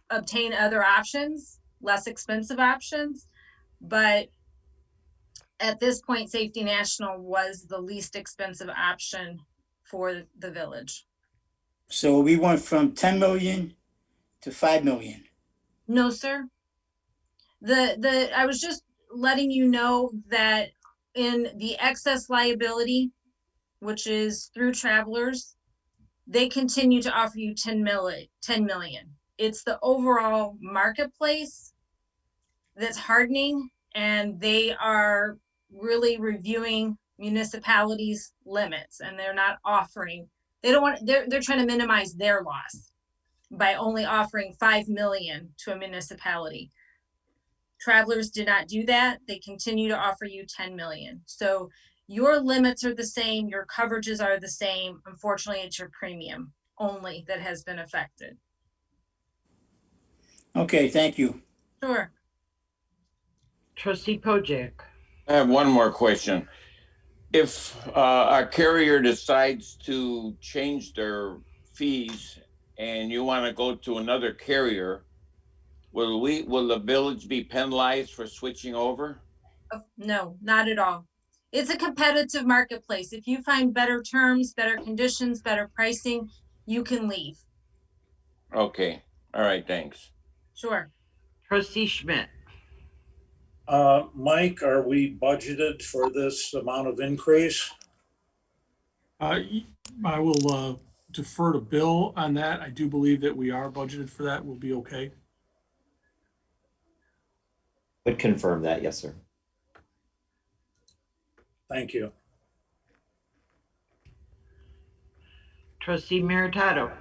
obtain other options, less expensive options, but at this point, Safety National was the least expensive option for the village. So we went from 10 million to 5 million. No, sir. I was just letting you know that in the excess liability, which is through Travelers, they continue to offer you 10 million. It's the overall marketplace that's hardening, and they are really reviewing municipalities' limits, and they're not offering. They're trying to minimize their loss by only offering 5 million to a municipality. Travelers did not do that. They continue to offer you 10 million. So your limits are the same, your coverages are the same. Unfortunately, it's your premium only that has been affected. Okay, thank you. Sure. Trustee Pojek. I have one more question. If our carrier decides to change their fees and you want to go to another carrier, will the village be penalized for switching over? No, not at all. It's a competitive marketplace. If you find better terms, better conditions, better pricing, you can leave. Okay, all right, thanks. Sure. Trustee Schmidt. Mike, are we budgeted for this amount of increase? I will defer to Bill on that. I do believe that we are budgeted for that. We'll be okay. Would confirm that, yes, sir. Thank you. Trustee Meritato.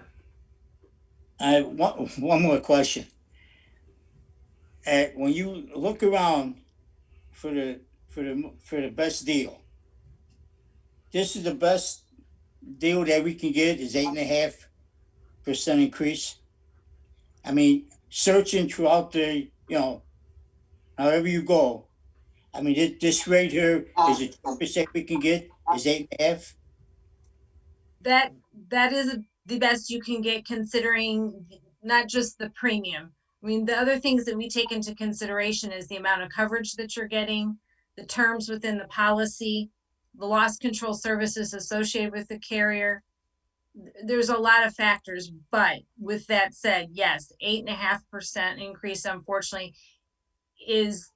I have one more question. When you look around for the best deal, this is the best deal that we can get is 8.5% increase. I mean, searching throughout the, however you go. I mean, this rate here is the cheapest we can get is 8.5. That is the best you can get, considering not just the premium. I mean, the other things that we take into consideration is the amount of coverage that you're getting, the terms within the policy, the loss control services associated with the carrier. There's a lot of factors, but with that said, yes, 8.5% increase, unfortunately, is,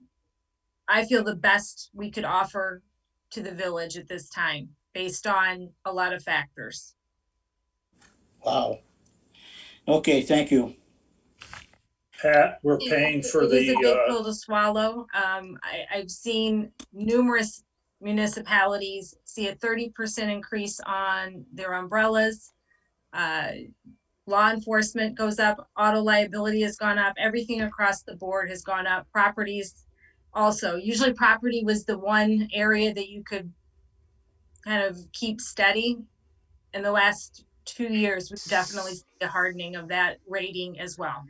I feel, the best we could offer to the village at this time, based on a lot of factors. Wow. Okay, thank you. Pat, we're paying for It is a big the, pill to swallow. I've seen numerous municipalities see a 30% increase on their umbrellas. Law enforcement goes up, auto liability has gone up, everything across the board has gone up, properties also. Usually property was the one area that you could kind of keep steady. In the last 2 years, we've definitely seen a hardening of that rating as well.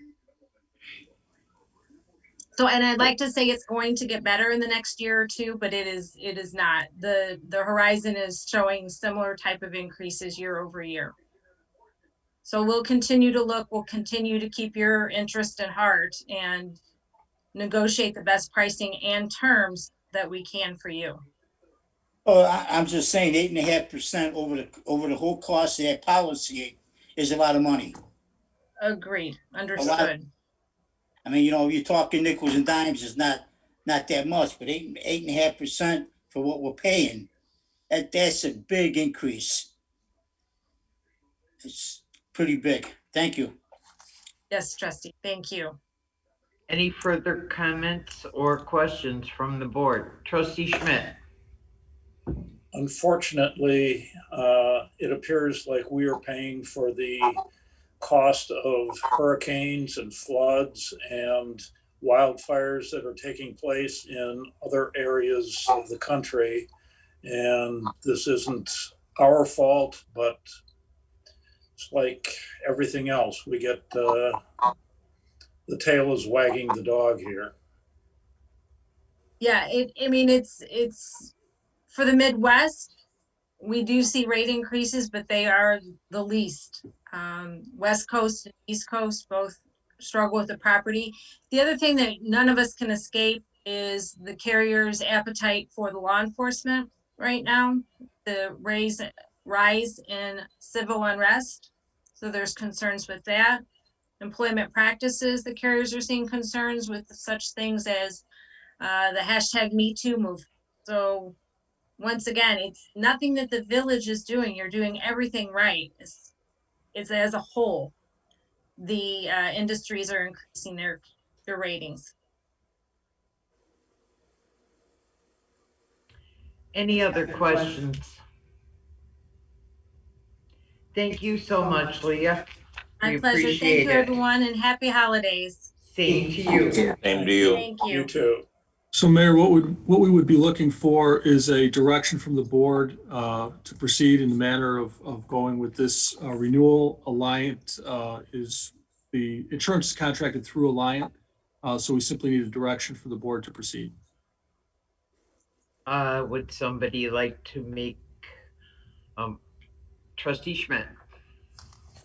So, and I'd like to say it's going to get better in the next year or two, but it is not. The horizon is showing similar type of increases year over year. So we'll continue to look, we'll continue to keep your interest at heart and negotiate the best pricing and terms that we can for you. Oh, I'm just saying 8.5% over the whole cost of that policy is a lot of money. Agreed, understood. I mean, you're talking nickels and dimes is not that much, but 8.5% for what we're paying, that's a big increase. It's pretty big. Thank you. Yes, trustee, thank you. Any further comments or questions from the board? Trustee Schmidt. unfortunately, it appears like we are paying for the cost of hurricanes and floods and wildfires that are taking place in other areas of the country. And this isn't our fault, but it's like everything else. We get the tail is wagging the dog here. Yeah, it's for the Midwest, we do see rate increases, but they are the least. West Coast and East Coast both struggle with the property. The other thing that none of us can escape is the carrier's appetite for the law enforcement right now, the rise in civil unrest. So there's concerns with that. Employment practices, the carriers are seeing concerns with such things as the hashtag #MeToo movement. So once again, it's nothing that the village is doing. You're doing everything right. It's as a whole, the industries are increasing their ratings. Any other questions? Thank you so much, Leah. My pleasure. Thank you, everyone, and happy holidays. Same to you. Same to you. Thank you. You too. So Mayor, what we would be looking for is a direction from the board to proceed in the manner of going with this renewal. Alliant is the insurance is contracted through Alliant. So we simply need a direction for the board to proceed. Would somebody like to make, Trustee Schmidt?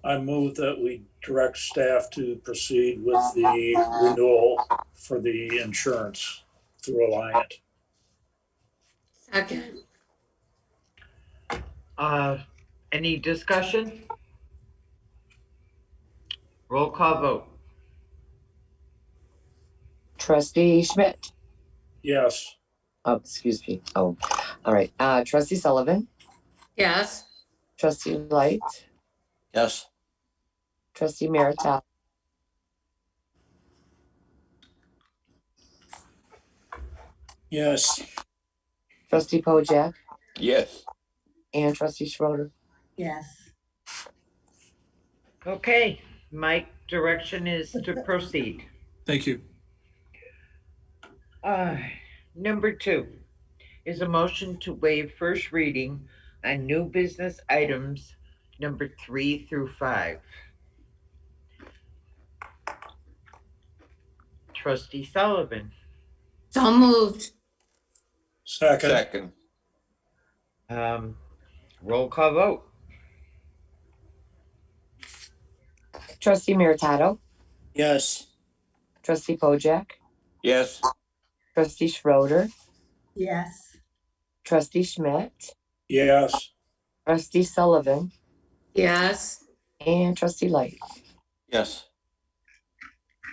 I move that we direct staff to proceed with the renewal for the insurance through Alliant. Second. Any discussion? Roll call vote. Trustee Schmidt. Yes. Oh, excuse me. Oh, all right. Trustee Sullivan. Yes. Trustee Light. Yes. Trustee Meritato. Yes. Trustee Pojek. Yes. And Trustee Schroeder. Yes. Okay, Mike, direction is to proceed. Thank you. Number 2 is a motion to waive first reading on new business items number 3 through 5. Trustee Sullivan. So moved. Second. Second. Roll call vote. Trustee Meritato. Yes. Trustee Pojek. Yes. Trustee Schroeder. Yes. Trustee Schmidt. Yes. Trustee Sullivan. Yes. And Trustee Light. Yes.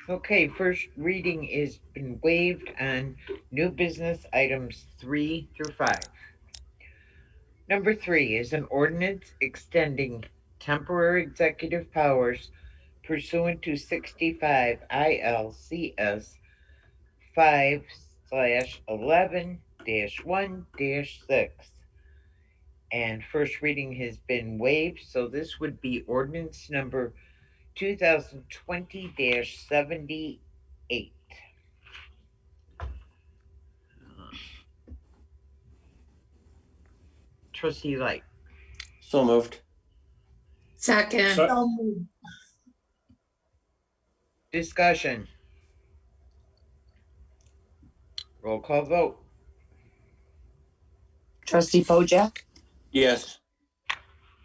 Okay, first reading is been waived on new business items 3 through 5. Number 3 is an ordinance extending temporary executive powers pursuant to 65 ILCS 5/11-1-6. And first reading has been waived, so this would be ordinance number 2020-78. Trustee Light. So moved. Second. So moved. Discussion. Roll call vote. Trustee Pojek. Yes.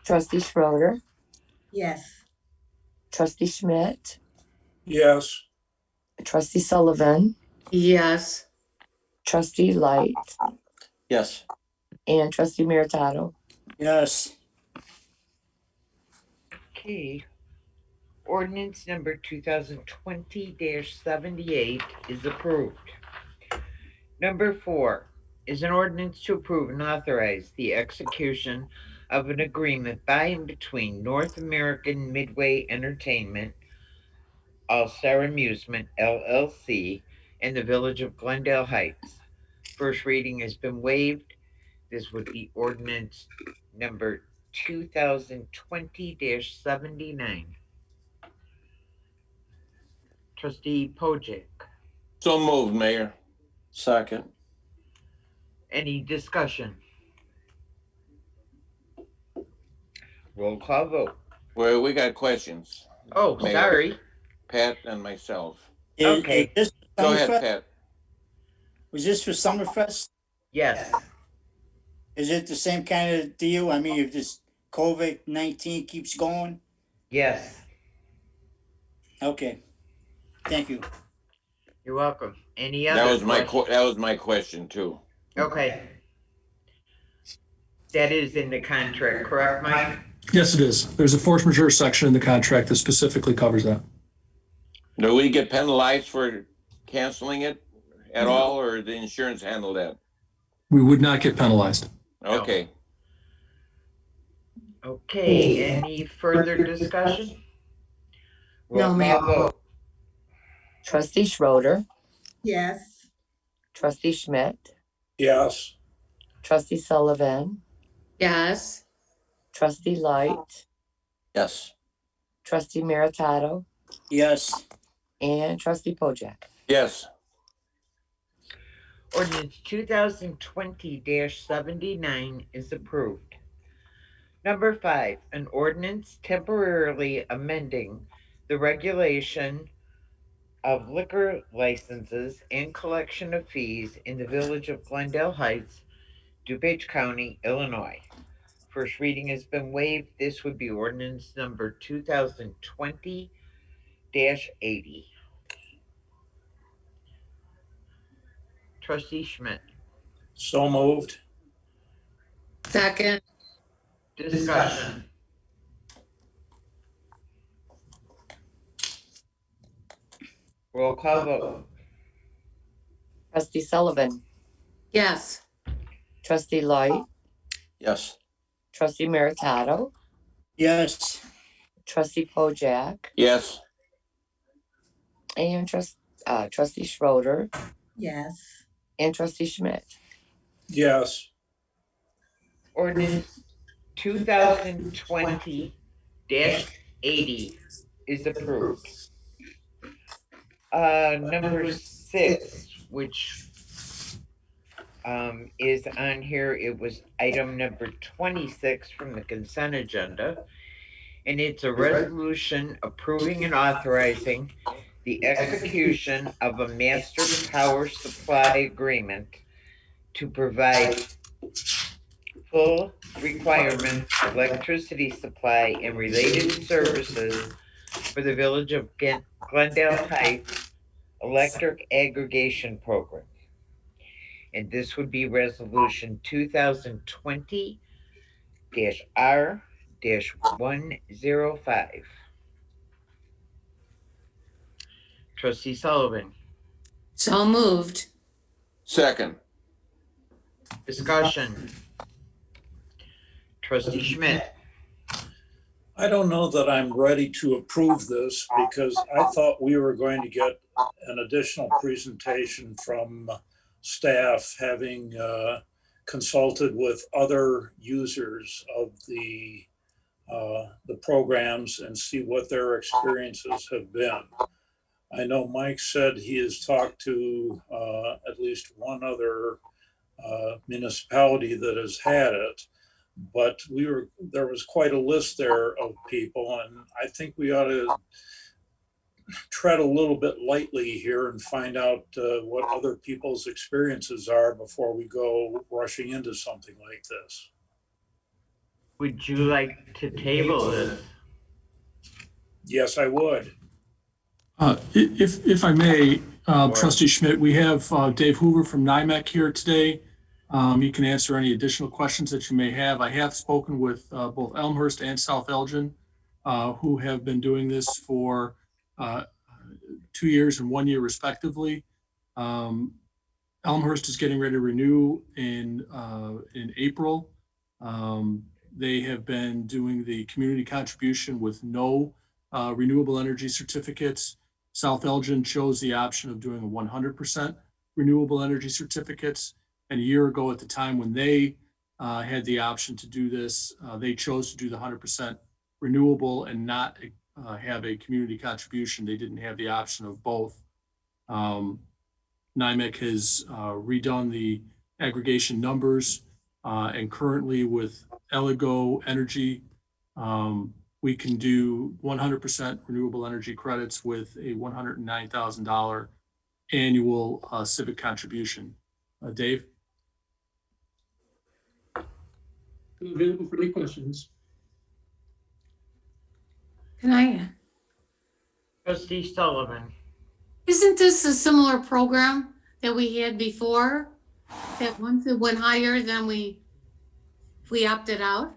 Trustee Schroeder. Yes. Trustee Schmidt. Yes. Trustee Sullivan. Yes. Trustee Light. Yes. And Trustee Meritato. Yes. Okay. Ordinance number 2020-78 is approved. Number 4 is an ordinance to approve and authorize the execution of an agreement by and between North American Midway Entertainment, All Star Amusement, LLC, and the Village of Glendale Heights. First reading has been waived. This would be ordinance number 2020-79. Trustee Pojek. So moved, Mayor. Second. Any discussion? Roll call vote. Well, we got questions. Oh, Mayor. sorry. Pat and myself. Okay. Is this Go ahead, Summerfest? Pat. Was this for Summerfest? Yes. Is it the same kind of deal? I mean, if this COVID-19 keeps going? Yes. Okay. Thank you. You're welcome. Any other That was my questions? that was my question too. Okay. That is in the contract, correct, Mike? Yes, it is. There's a force majeure section in the contract that specifically covers that. Do we get penalized for canceling it at all, or the insurance handle that? We would not get penalized. Okay. Okay. Any further discussion? No, Roll Mayor. call vote. Trustee Schroeder. Yes. Trustee Schmidt. Yes. Trustee Sullivan. Yes. Trustee Light. Yes. Trustee Meritato. Yes. And Trustee Pojek. Yes. Ordinance 2020-79 is approved. Number 5, an ordinance temporarily amending the regulation of liquor licenses and collection of fees in the Village of Glendale Heights, DuPage County, Illinois. First reading has been waived. This would be ordinance number 2020-80. Trustee Schmidt. So moved. Second. Discussion. Roll call vote. Trustee Sullivan, Yes. trustee Light, Yes. trustee Meritato, Yes. trustee Pojek, Yes. and trustee Schroeder, Yes. and trustee Schmidt. Yes. Ordinance 2020-80 is approved. Number 6, which is on here, it was item number 26 from the consent agenda, and it's a resolution approving and authorizing the execution of a master power supply agreement to provide full requirement electricity supply and related services for the Village of Glendale Heights Electric Aggregation Program. And this would be resolution 2020-R-105. Trustee Sullivan. So moved. Second. Discussion. Trustee Schmidt. I don't know that I'm ready to approve this because I thought we were going to get an additional presentation from staff having consulted with other users of the programs and see what their experiences have been. I know Mike said he has talked to at least one other municipality that has had it, but there was quite a list there of people, and I think we ought to tread a little bit lightly here and find out what other people's experiences are before we go rushing into something like this. Would you like to table this? Yes, I would. If I may, Trustee Schmidt, we have Dave Hoover from NIMEC here today. You can answer any additional questions that you may have. I have spoken with both Elmhurst and South Elgin, who have been doing this for 2 years and 1 year respectively. Elmhurst is getting ready to renew in April. They have been doing the community contribution with no renewable energy certificates. South Elgin chose the option of doing a 100% renewable energy certificates. And a year ago, at the time when they had the option to do this, they chose to do the 100% renewable and not have a community contribution. They didn't have the option of both. NIMEC has redone the aggregation numbers, and currently with Eligo Energy, we can do 100% renewable energy credits with a $109,000 annual civic contribution. Dave? Available for any questions. Can I? Trustee Sullivan. Isn't this a similar program that we had before? That once it went higher, then we opted out?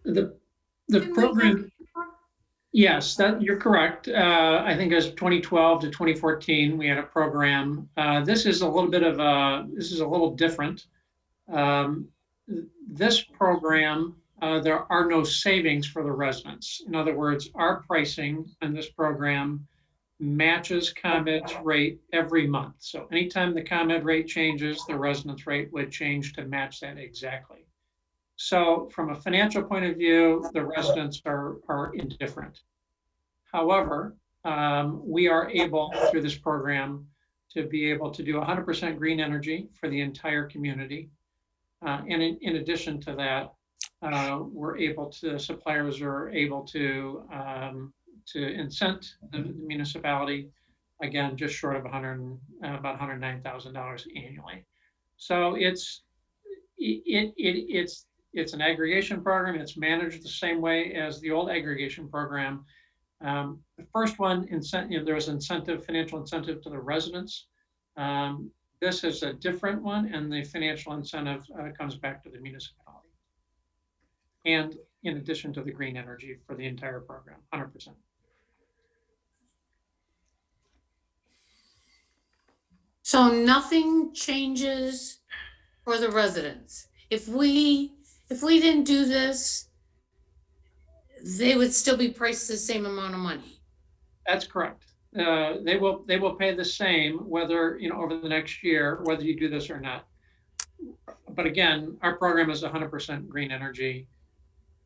The Didn't we program, have before? yes, that you're correct. I think it was 2012 to 2014, we had a program. This is a little different. This program, there are no savings for the residents. In other words, our pricing on this program matches ComEd's rate every month. So anytime the ComEd rate changes, the residents' rate would change to match that exactly. So from a financial point of view, the residents are indifferent. However, we are able, through this program, to be able to do 100% green energy for the entire community. And in addition to that, suppliers are able to incent the municipality, again, just short of about $109,000 annually. So it's an aggregation program. It's managed the same way as the old aggregation program. The first one, there was financial incentive to the residents. This is a different one, and the financial incentive comes back to the municipality. And in addition to the green energy for the entire program, 100%. So nothing changes for the residents. If we didn't do this, they would still be priced the same amount of money. That's correct. They will pay the same whether, over the next year, whether you do this or not. But again, our program is 100% green energy.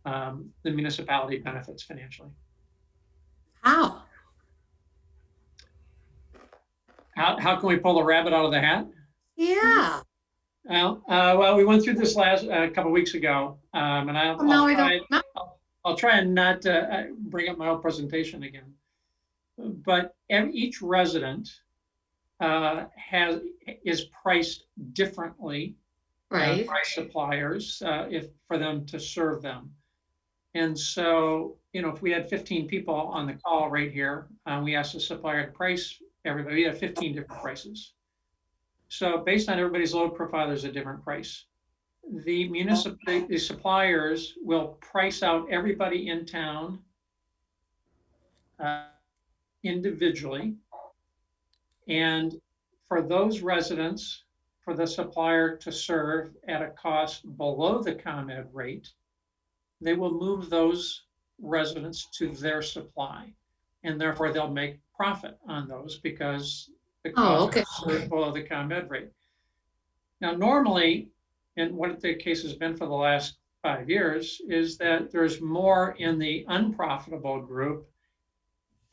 The municipality benefits financially. How? How can we pull a rabbit out of the hat? Yeah. Well, we went through this last couple of weeks ago, and I'll try and not bring up my old presentation again. But each resident is priced differently, right, by suppliers for them to serve them. And so, if we had 15 people on the call right here, we asked the supplier to price everybody. We have 15 different prices. So based on everybody's load profile, there's a different price. The suppliers will price out everybody in town individually. And for those residents, for the supplier to serve at a cost below the ComEd rate, they will move those residents to their supply. And therefore they'll make profit on those because the cost is served below the ComEd rate. Now, normally, and what the case has been for the last 5 years, is that there's more in the unprofitable group.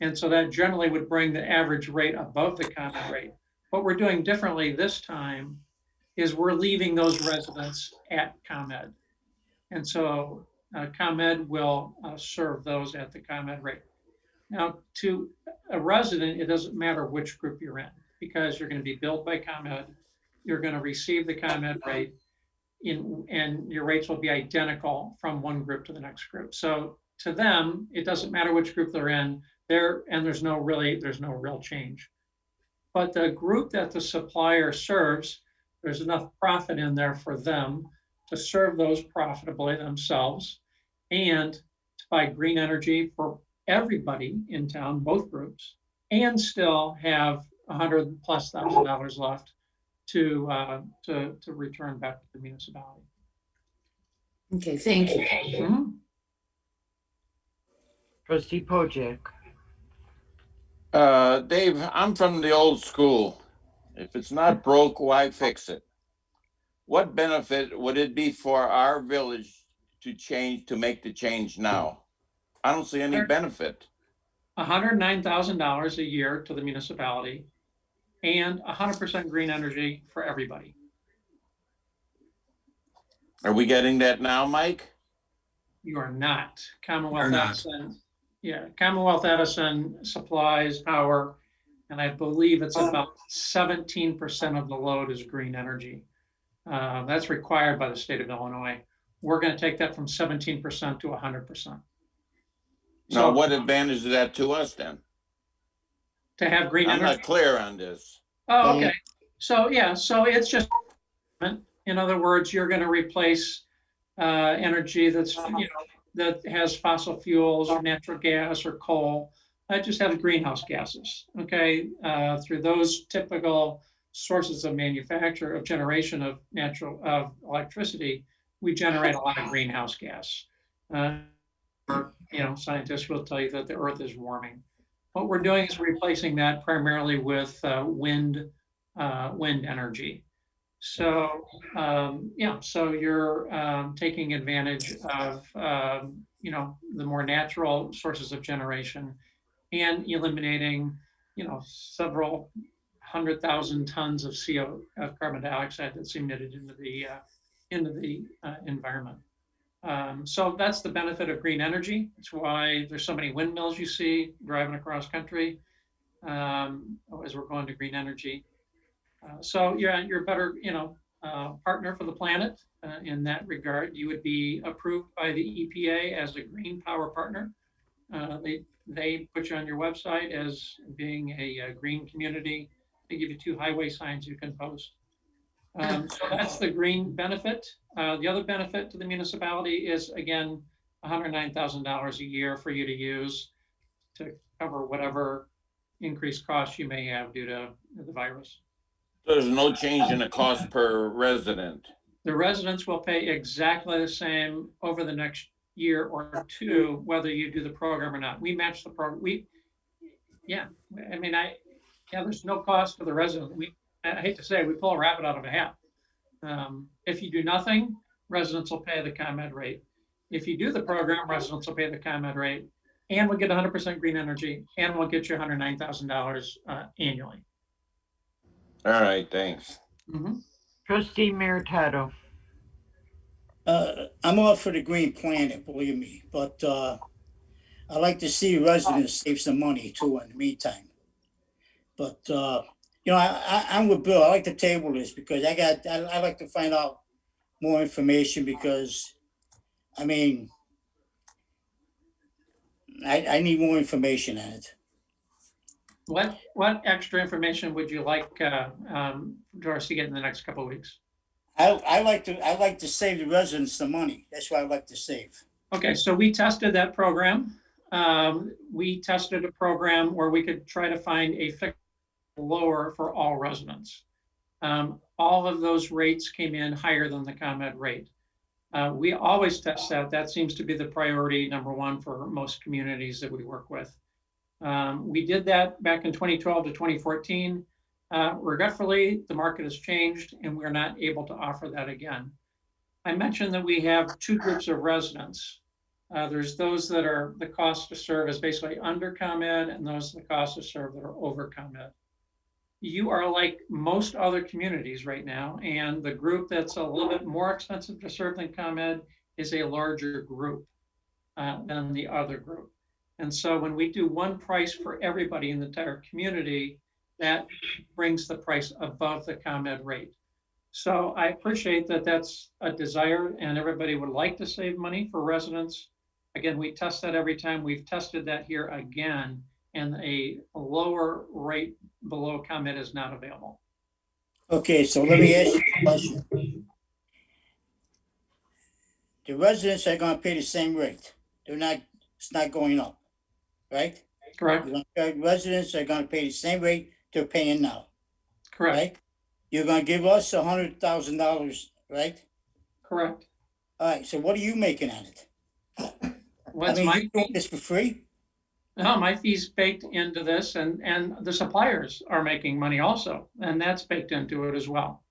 And so that generally would bring the average rate above the ComEd rate. What we're doing differently this time is we're leaving those residents at ComEd. And so ComEd will serve those at the ComEd rate. Now, to a resident, it doesn't matter which group you're in because you're going to be billed by ComEd. You're going to receive the ComEd rate and your rates will be identical from one group to the next group. So to them, it doesn't matter which group they're in and there's no real change. But the group that the supplier serves, there's enough profit in there for them to serve those profitably themselves and to buy green energy for everybody in town, both groups, and still have $100,000+ left to return back to the municipality. Okay, thank you. Mm-hmm. Trustee Pojek. Dave, I'm from the old school. If it's not broke, why fix it? What benefit would it be for our village to make the change now? I don't see any benefit. $109,000 a year to the municipality and 100% green energy for everybody. Are we getting that now, Mike? You are not. Commonwealth Edison, Commonwealth Edison supplies power, and I believe it's about 17% of the load is green energy. That's required by the state of Illinois. We're going to take that from 17% to 100%. Now, what advantage is that to us then? To have green energy? I'm not clear on this. Oh, okay. So it's just, in other words, you're going to replace energy that has fossil fuels or natural gas or coal. That just have greenhouse gases. Okay, through those typical sources of manufacture of generation of electricity, we generate a lot of greenhouse gas. Scientists will tell you that the Earth is warming. What we're doing is replacing that primarily with wind energy. So so you're taking advantage of the more natural sources of generation and eliminating several 100,000 tons of carbon dioxide that's emitted into the environment. So that's the benefit of green energy. It's why there's so many windmills you see driving across country as we're going to green energy. So you're a better partner for the planet in that regard. You would be approved by the EPA as a green power partner. They put you on your website as being a green community. They give you 2 highway signs you can post. So that's the green benefit. The other benefit to the municipality is, again, $109,000 a year for you to use to cover whatever increased costs you may have due to the virus. There's no change in the cost per resident. The residents will pay exactly the same over the next year or two, whether you do the program or not. We match the program. There's no cost to the resident. I hate to say, we pull a rabbit out of a hat. If you do nothing, residents will pay the ComEd rate. If you do the program, residents will pay the ComEd rate, and we'll get 100% green energy, and we'll get you $109,000 annually. All right, thanks. Mm-hmm. Trustee Meritato. I'm all for the green planet, believe me, but I like to see residents save some money too in the meantime. But I'm with Bill. I like to table this because I like to find out more information because, I mean, I need more information on it. What extra information would you like Doris to get in the next couple of weeks? I like to save the residents the money. That's what I like to save. Okay, so we tested that program. We tested a program where we could try to find a fixed lower for all residents. All of those rates came in higher than the ComEd rate. We always test that. That seems to be the priority number one for most communities that we work with. We did that back in 2012 to 2014. Regretfully, the market has changed and we're not able to offer that again. I mentioned that we have two groups of residents. There's those that are the cost to serve is basically under ComEd, and those the cost to serve that are over ComEd. You are like most other communities right now, and the group that's a little bit more expensive to serve than ComEd is a larger group than the other group. And so when we do one price for everybody in the entire community, that brings the price above the ComEd rate. So I appreciate that that's a desire and everybody would like to save money for residents. Again, we test that every time. We've tested that here again, and a lower rate below ComEd is not available. Okay, so let me ask you a question. The residents are going to pay the same rate. It's not going up, right? Correct. Residents are going to pay the same rate they're paying now. Correct. Right? You're going to give us $100,000, right? Correct. All right, so what are you making on it? What's you doing this for free? No, my fee's baked into this, and the suppliers are making money also, and that's baked into it as well.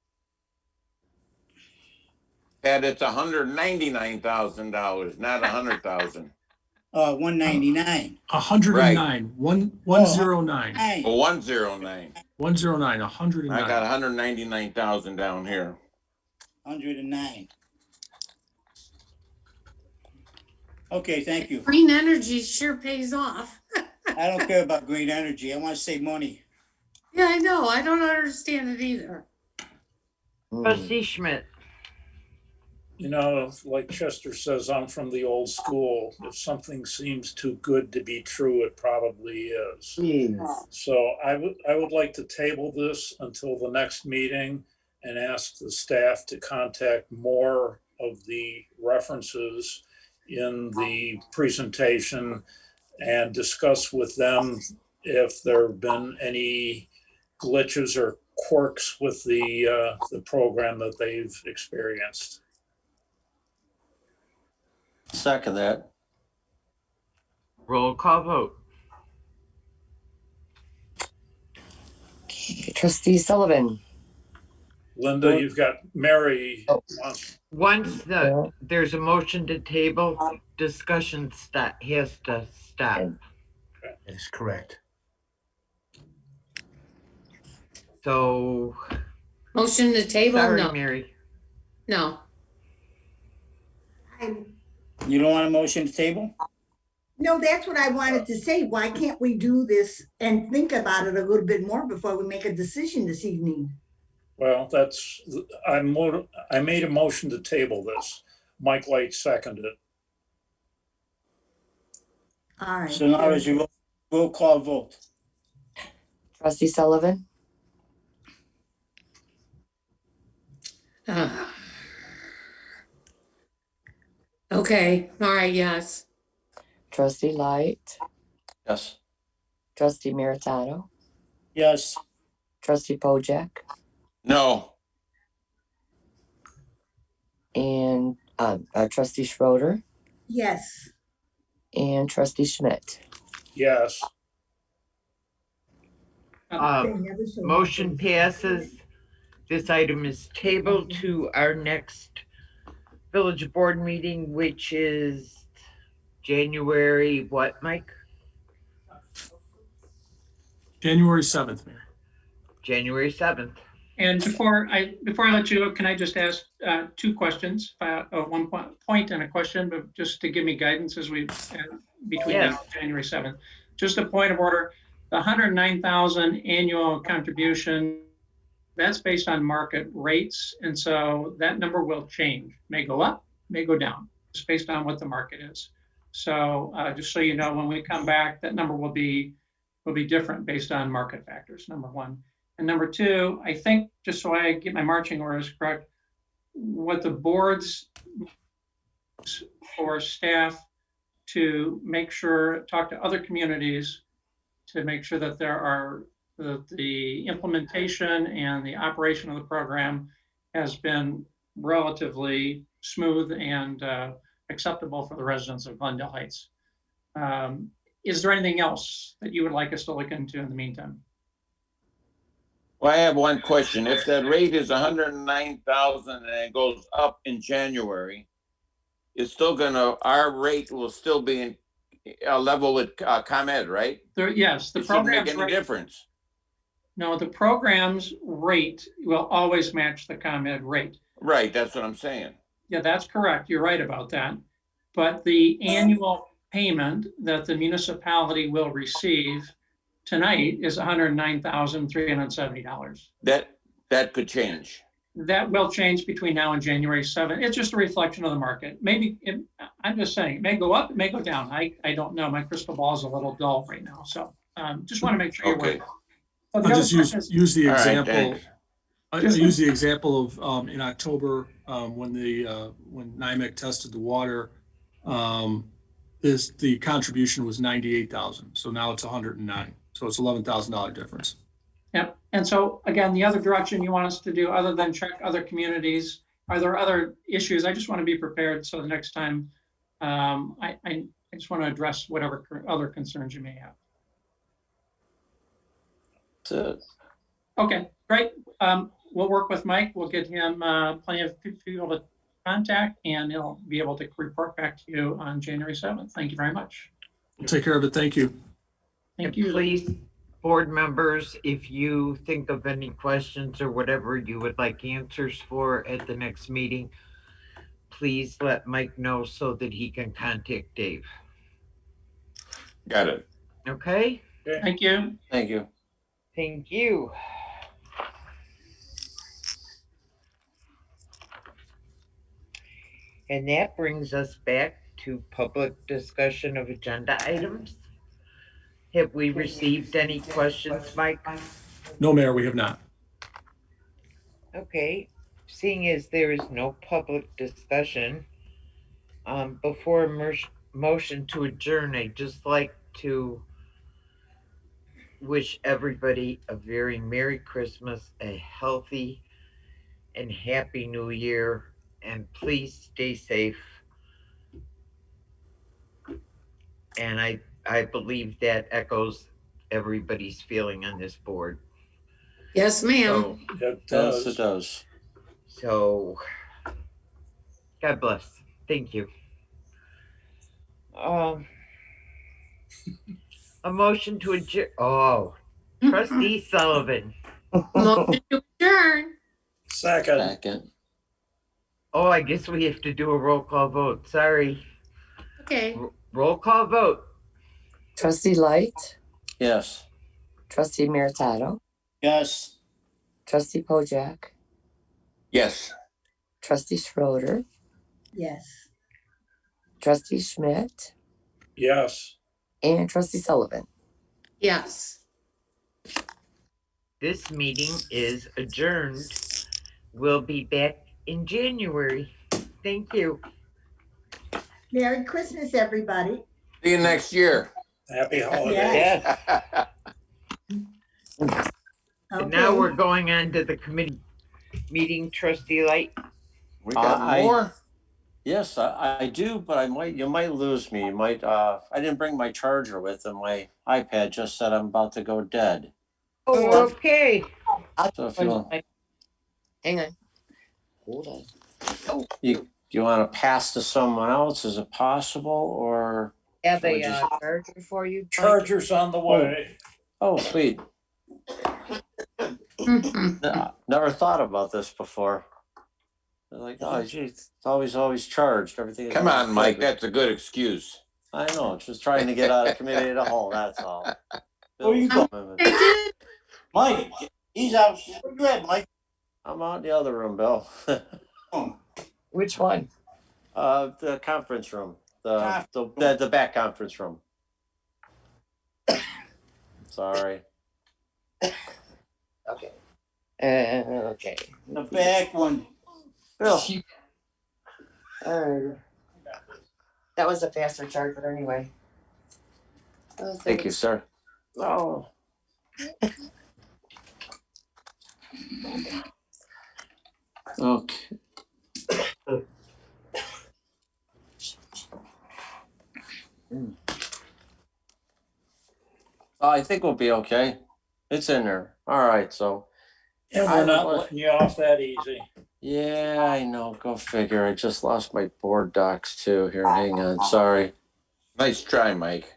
That it's $199,000, not $100,000. 199. 109. Right. 109. 109. 109. 109. I got 199,000 down here. 109. Okay, thank you. Green energy sure pays off. I don't care about green energy. I want to save money. Yeah, I know. I don't understand it either. Trustee Schmidt. You know, like Chester says, I'm from the old school. If something seems too good to be true, it probably is. So I would like to table this until the next meeting and ask the staff to contact more of the references in the presentation and discuss with them if there have been any glitches or quirks with the program that they've experienced. Second that. Roll call vote. Trustee Sullivan. Linda, you've got Mary. Once there's a motion to table, discussion has to stop. That's correct. So. Motion to table? Sorry, No. Mary. No. You don't want a motion to table? No, that's what I wanted to say. Why can't we do this and think about it a little bit more before we make a decision this evening? Well, I made a motion to table this. Mike Light seconded it. All right. So now is your roll call vote. Trustee Sullivan. Okay, all right, yes. Trustee Light, Yes. Trustee Meritato, Yes. Trustee Pojek, No. and Trustee Schroeder, Yes. and Trustee Schmidt. Yes. Motion passes. This item is tabled to our next village board meeting, which is January what, Mike? January 7th, Mayor. January 7th. And before I let you go, can I just ask two questions? One point and a question, but just to give me guidance as we between now and January 7th. Just a point of order. The 109,000 annual contribution, that's based on market rates, and so that number will change. May go up, may go down, just based on what the market is. So just so you know, when we come back, that number will be different based on market factors. Number one. And number two, I think, just so I get my marching orders correct, what the boards for staff to make sure, talk to other communities to make sure that there are the implementation and the operation of the program has been relatively smooth and acceptable for the residents of Glendale Heights. Is there anything else that you would like us to look into in the meantime? Well, I have one question. If that rate is 109,000 and it goes up in January, it's still our rate will still be in a level with ComEd, right? Yes, the It shouldn't make program's any difference. No, the program's rate will always match the ComEd rate. Right, that's what I'm saying. Yeah, that's correct. You're right about that. But the annual payment that the municipality will receive tonight is $109,370. That could change. That will change between now and January 7th. It's just a reflection of the market. Maybe, I'm just saying, it may go up, it may go down. I don't know. My crystal ball is a little dull right now. So just want to make sure you're aware. I'll just use the example. I use the example of in October when NIMEC tested the water. The contribution was 98,000, so now it's 109. So it's $11,000 difference. Yep. And so again, the other direction you want us to do, other than check other communities, are there other issues? I just want to be prepared so the next time I just want to address whatever other concerns you may have. Okay, great. We'll work with Mike. We'll get him plenty of people to contact, and he'll be able to report back to you on January 7th. Thank you very much. We'll take care of it. Thank you. Thank you. Please, board members, if you think of any questions or whatever you would like answers for at the next meeting, please let Mike know so that he can contact Dave. Got it. Okay? Thank you. Thank you. Thank you. And that brings us back to public discussion of agenda items. Have we received any questions, Mike? No, Mayor, we have not. Okay, seeing as there is no public discussion, before a motion to adjourn, I'd just like to wish everybody a very Merry Christmas, a healthy and Happy New Year, and please stay safe. And I believe that echoes everybody's feeling on this board. Yes, ma'am. It does. Yes, it does. So, God bless. Thank you. A motion to adjourn. Oh, Trustee Sullivan. Motion to adjourn. Second. Oh, I guess we have to do a roll call vote. Sorry. Okay. Roll call vote. Trustee Light, Yes. Trustee Meritato, Yes. Trustee Pojek, Yes. Trustee Schroeder, Yes. Trustee Schmidt, Yes. and Trustee Sullivan. Yes. This meeting is adjourned. We'll be back in January. Thank you. Merry Christmas, everybody. See you next year. Happy holidays. Yes. And now Okay. we're going on to the committee meeting. Trustee Light. We got more? Yes, I do, but you might lose me. You might, I didn't bring my charger with, and my iPad just said I'm about to go dead. Okay. So if you Hang on. Hold on. Oh. you want to pass to someone else, is it possible, or? Have shall we a just- charger for you. Mike? Charger's on the way. Oh, sweet. Never thought about this before. They're like, oh, geez, it's always charged. Everything. Come on, Mike, that's a good excuse. I know, just trying to get out of committee of the whole, that's all. Where you go? Mike, he's out. Where you at, Mike? I'm out in the other room, Bill. Which one? The conference room, the back conference room. Sorry. Okay. Okay. The back one. Bill. That was a faster charger anyway. Oh, Thank you, sir. Oh. Okay. I think we'll be okay. It's in there. All right, so. And we're not letting you off that easy. Yeah, I know. Go figure. I just lost my board docs too. Here, hang on. Sorry. Nice try, Mike.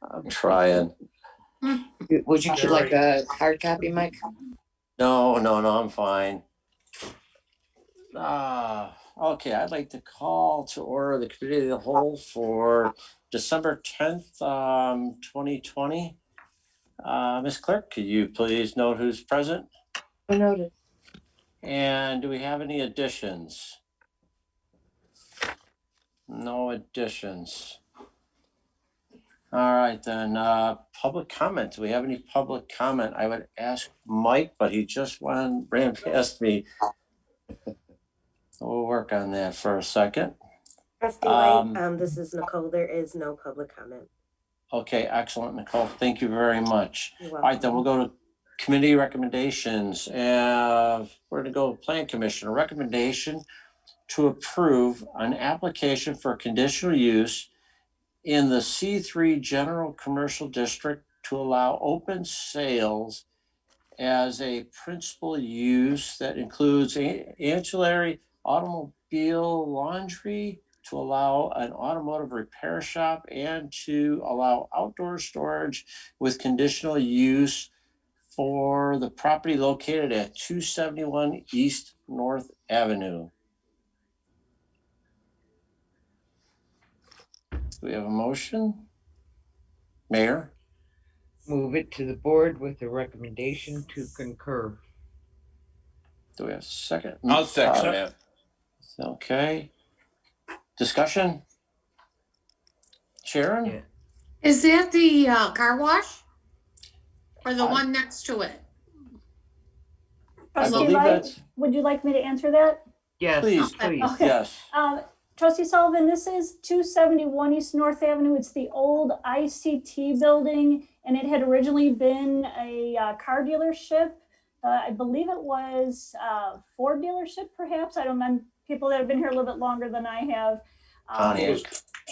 I'm trying. Would you like a hard copy, Mike? No, I'm fine. Okay, I'd like to call to order the committee of the whole for December 10th, 2020. Ms. Clerk, could you please note who's present? I noted. And do we have any additions? No additions. All right, then, public comment. Do we have any public comment? I would ask Mike, but he just ran past me. We'll work on that for a second. Trustee White, this is Nicole. There is no public comment. Okay, excellent, Nicole. Thank you very much. You're All welcome. right, then we'll go to committee recommendations. We're going to go Plan Commission. A recommendation to approve an application for conditional use in the C3 General Commercial District to allow open sales as a principal use that includes ancillary automobile laundry, to allow an automotive repair shop, and to allow outdoor storage with conditional use for the property located at 271 East North Avenue. Do we have a motion? Mayor? Move it to the board with a recommendation to concur. Do we have a second? I'll second that. Okay. Discussion? Sharon? Yeah. Is that the car wash? Or the one next to it? I Trustee believe Light, that's, would you like me to answer that? Yes, please, please. Okay. yes. Trustee Sullivan, this is 271 East North Avenue. It's the old ICT building, and it had originally been a car dealership. I believe it was Ford dealership, perhaps. I don't know. People that have been here a little bit longer than I have. Pontiac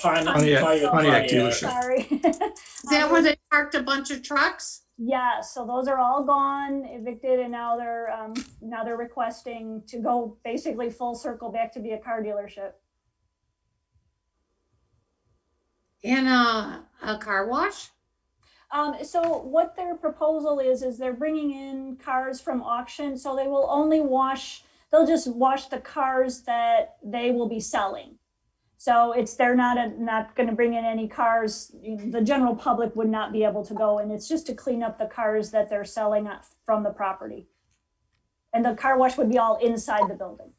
Pontiac dealership. Sorry. Is that where they parked a bunch of trucks? Yeah, so those are all gone, evicted, and now they're requesting to go basically full circle back to be a car dealership. And a car wash? So what their proposal is they're bringing in cars from auction, so they will only they'll just wash the cars that they will be selling. So they're not going to bring in any cars. The general public would not be able to go, and it's just to clean up the cars that they're selling from the property. And the car wash would be all inside the building.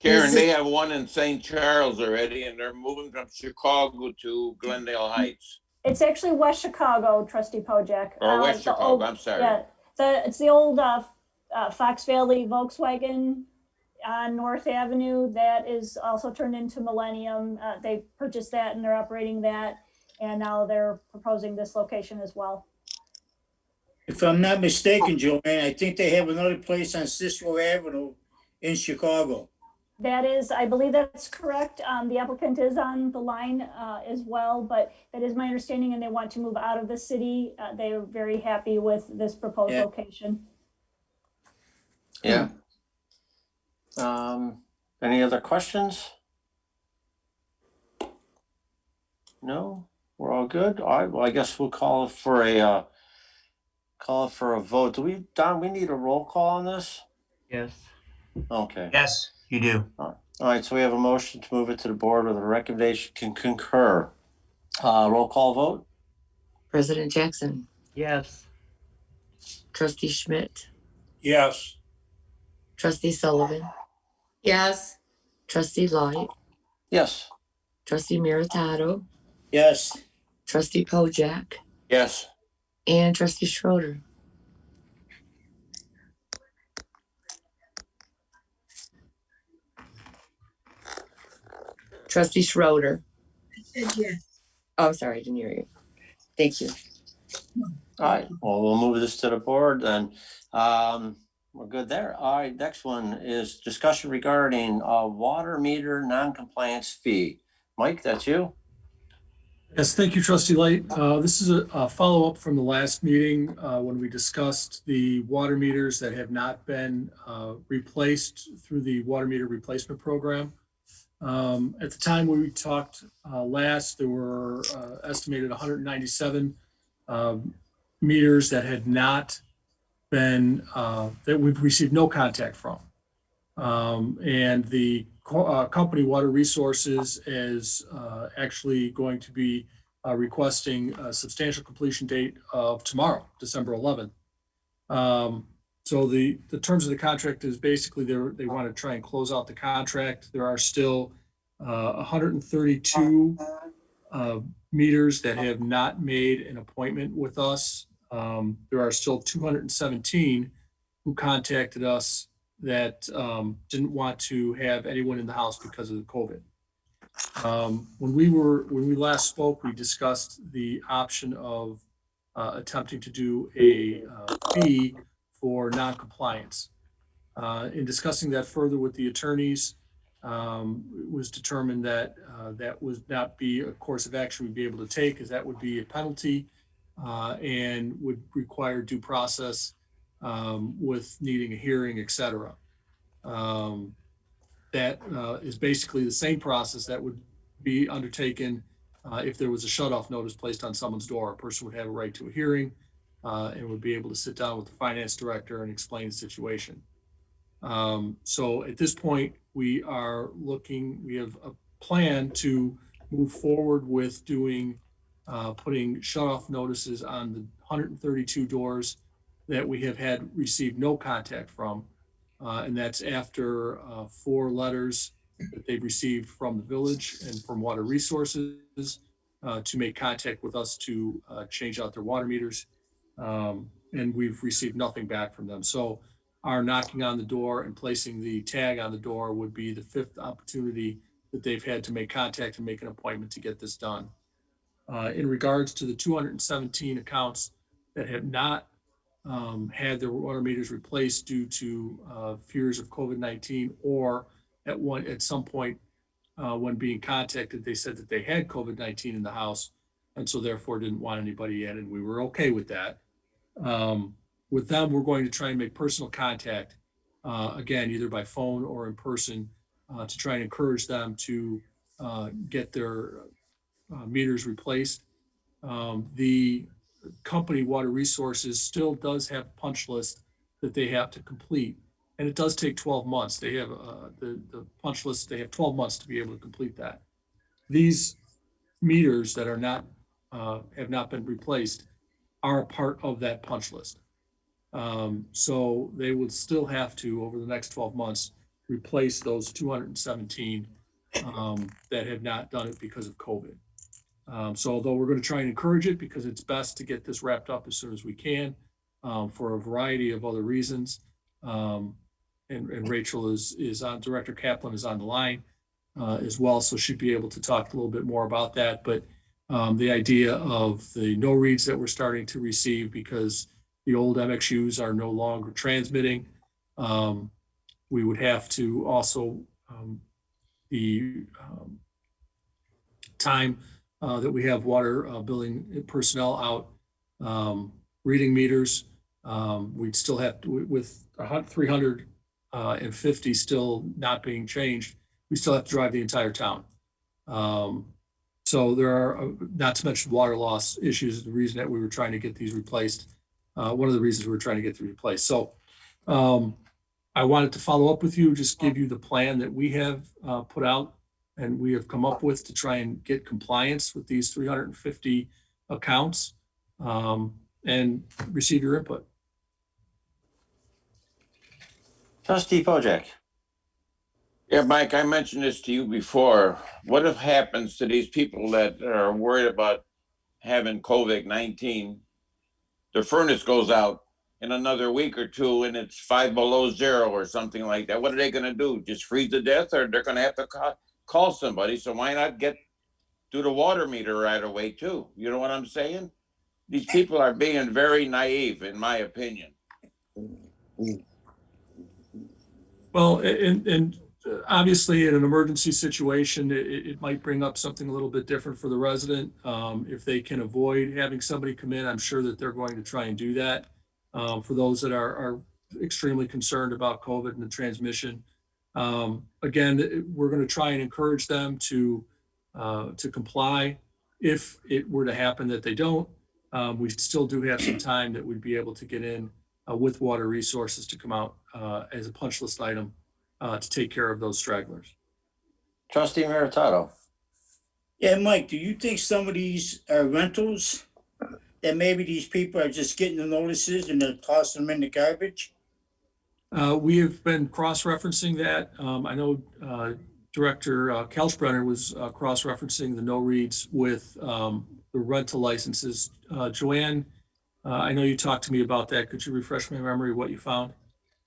Karen, they have one in St. Charles already, and they're moving from Chicago to Glendale Heights. It's actually West Chicago, Trustee Pojek. Or West Chicago, I'm sorry. Yeah, it's the old Fox Valley Volkswagen on North Avenue, that is also turned into Millennium. They purchased that and they're operating that. And now they're proposing this location as well. If I'm not mistaken, Joanne, I think they have another place on Cicero Avenue in Chicago. That is, I believe that's correct. The applicant is on the line as well, but that is my understanding, and they want to move out of the city. They are very happy with this proposed location. Yeah. Any other questions? No, we're all good. All right. Well, I guess we'll call it for a vote. Don, we need a roll call on this? Yes. Okay. Yes, you do. All right. So we have a motion to move it to the board with a recommendation can concur. Roll call vote. President Jackson. Yes. Trustee Schmidt. Yes. Trustee Sullivan. Yes. Trustee Light. Yes. Trustee Meritato. Yes. Trustee Pojek. Yes. And Trustee Schroeder. Trustee Schroeder. I said yes. Oh, sorry, I didn't hear you. Thank you. All right. Well, we'll move this to the board then. We're good there. All right. Next one is discussion regarding water meter non-compliance fee. Mike, that's you? Yes, thank you, Trustee Light. This is a follow-up from the last meeting when we discussed the water meters that have not been replaced through the water meter replacement program. At the time we talked last, there were estimated 197 meters that had not been, that we've received no contact from. And the company Water Resources is actually going to be requesting a substantial completion date of tomorrow, December 11th. So the terms of the contract is basically they want to try and close out the contract. There are still 132 meters that have not made an appointment with us. There are still 217 who contacted us that didn't want to have anyone in the house because of the COVID. When we last spoke, we discussed the option of attempting to do a fee for non-compliance. In discussing that further with the attorneys, it was determined that that would not be a course of action we'd be able to take, as that would be a penalty and would require due process with needing a hearing, et cetera. That is basically the same process that would be undertaken if there was a shut-off notice placed on someone's door. A person would have a right to a hearing and would be able to sit down with the finance director and explain the situation. So at this point, we have a plan to move forward with putting shut-off notices on the 132 doors that we have had received no contact from. And that's after 4 letters that they've received from the village and from Water Resources to make contact with us to change out their water meters. And we've received nothing back from them. So our knocking on the door and placing the tag on the door would be the 5th opportunity that they've had to make contact and make an appointment to get this done. In regards to the 217 accounts that have not had their water meters replaced due to fears of COVID-19, or at some point when being contacted, they said that they had COVID-19 in the house, and so therefore didn't want anybody in, and we were okay with that. With them, we're going to try and make personal contact, again, either by phone or in person, to try and encourage them to get their meters replaced. The company Water Resources still does have a punch list that they have to complete, and it does take 12 months. They have the punch list. They have 12 months to be able to complete that. These meters that are not have not been replaced are a part of that punch list. So they would still have to, over the next 12 months, replace those 217 that have not done it because of COVID. So although we're going to try and encourage it because it's best to get this wrapped up as soon as we can for a variety of other reasons, And Rachel is on, Director Kaplan is on the line as well, so she'd be able to talk a little bit more about that. But the idea of the no reads that we're starting to receive because the old MXUs are no longer transmitting. We would have to also the time that we have water billing personnel out reading meters. We'd still have to, with 350 still not being changed, we still have to drive the entire town. So there are, not to mention water loss issues, the reason that we were trying to get these replaced. One of the reasons we were trying to get these replaced. So I wanted to follow up with you, just give you the plan that we have put out and we have come up with to try and get compliance with these 350 accounts and receive your input. Trustee Pojek. Yeah, Mike, I mentioned this to you before. What if happens to these people that are worried about having COVID-19? Their furnace goes out in another week or two and it's 5 below zero or something like that. What are they going to do? Just freeze to death, or they're going to have to call somebody? So why not do the water meter right away too? You know what I'm saying? These people are being very naive, in my opinion. Well, and obviously in an emergency situation, it might bring up something a little bit different for the resident. If they can avoid having somebody come in, I'm sure that they're going to try and do that. For those that are extremely concerned about COVID and the transmission. Again, we're going to try and encourage them to comply. If it were to happen that they don't, we still do have some time that we'd be able to get in with water resources to come out as a punch list item to take care of those stragglers. Trustee Meritato. Yeah, Mike, do you think some of these are rentals that maybe these people are just getting the notices and they're tossing them in the garbage? We have been cross-referencing that. I know Director Kelchbrenner was cross-referencing the no reads with the rental licenses. Joanne, I know you talked to me about that. Could you refresh my memory of what you found?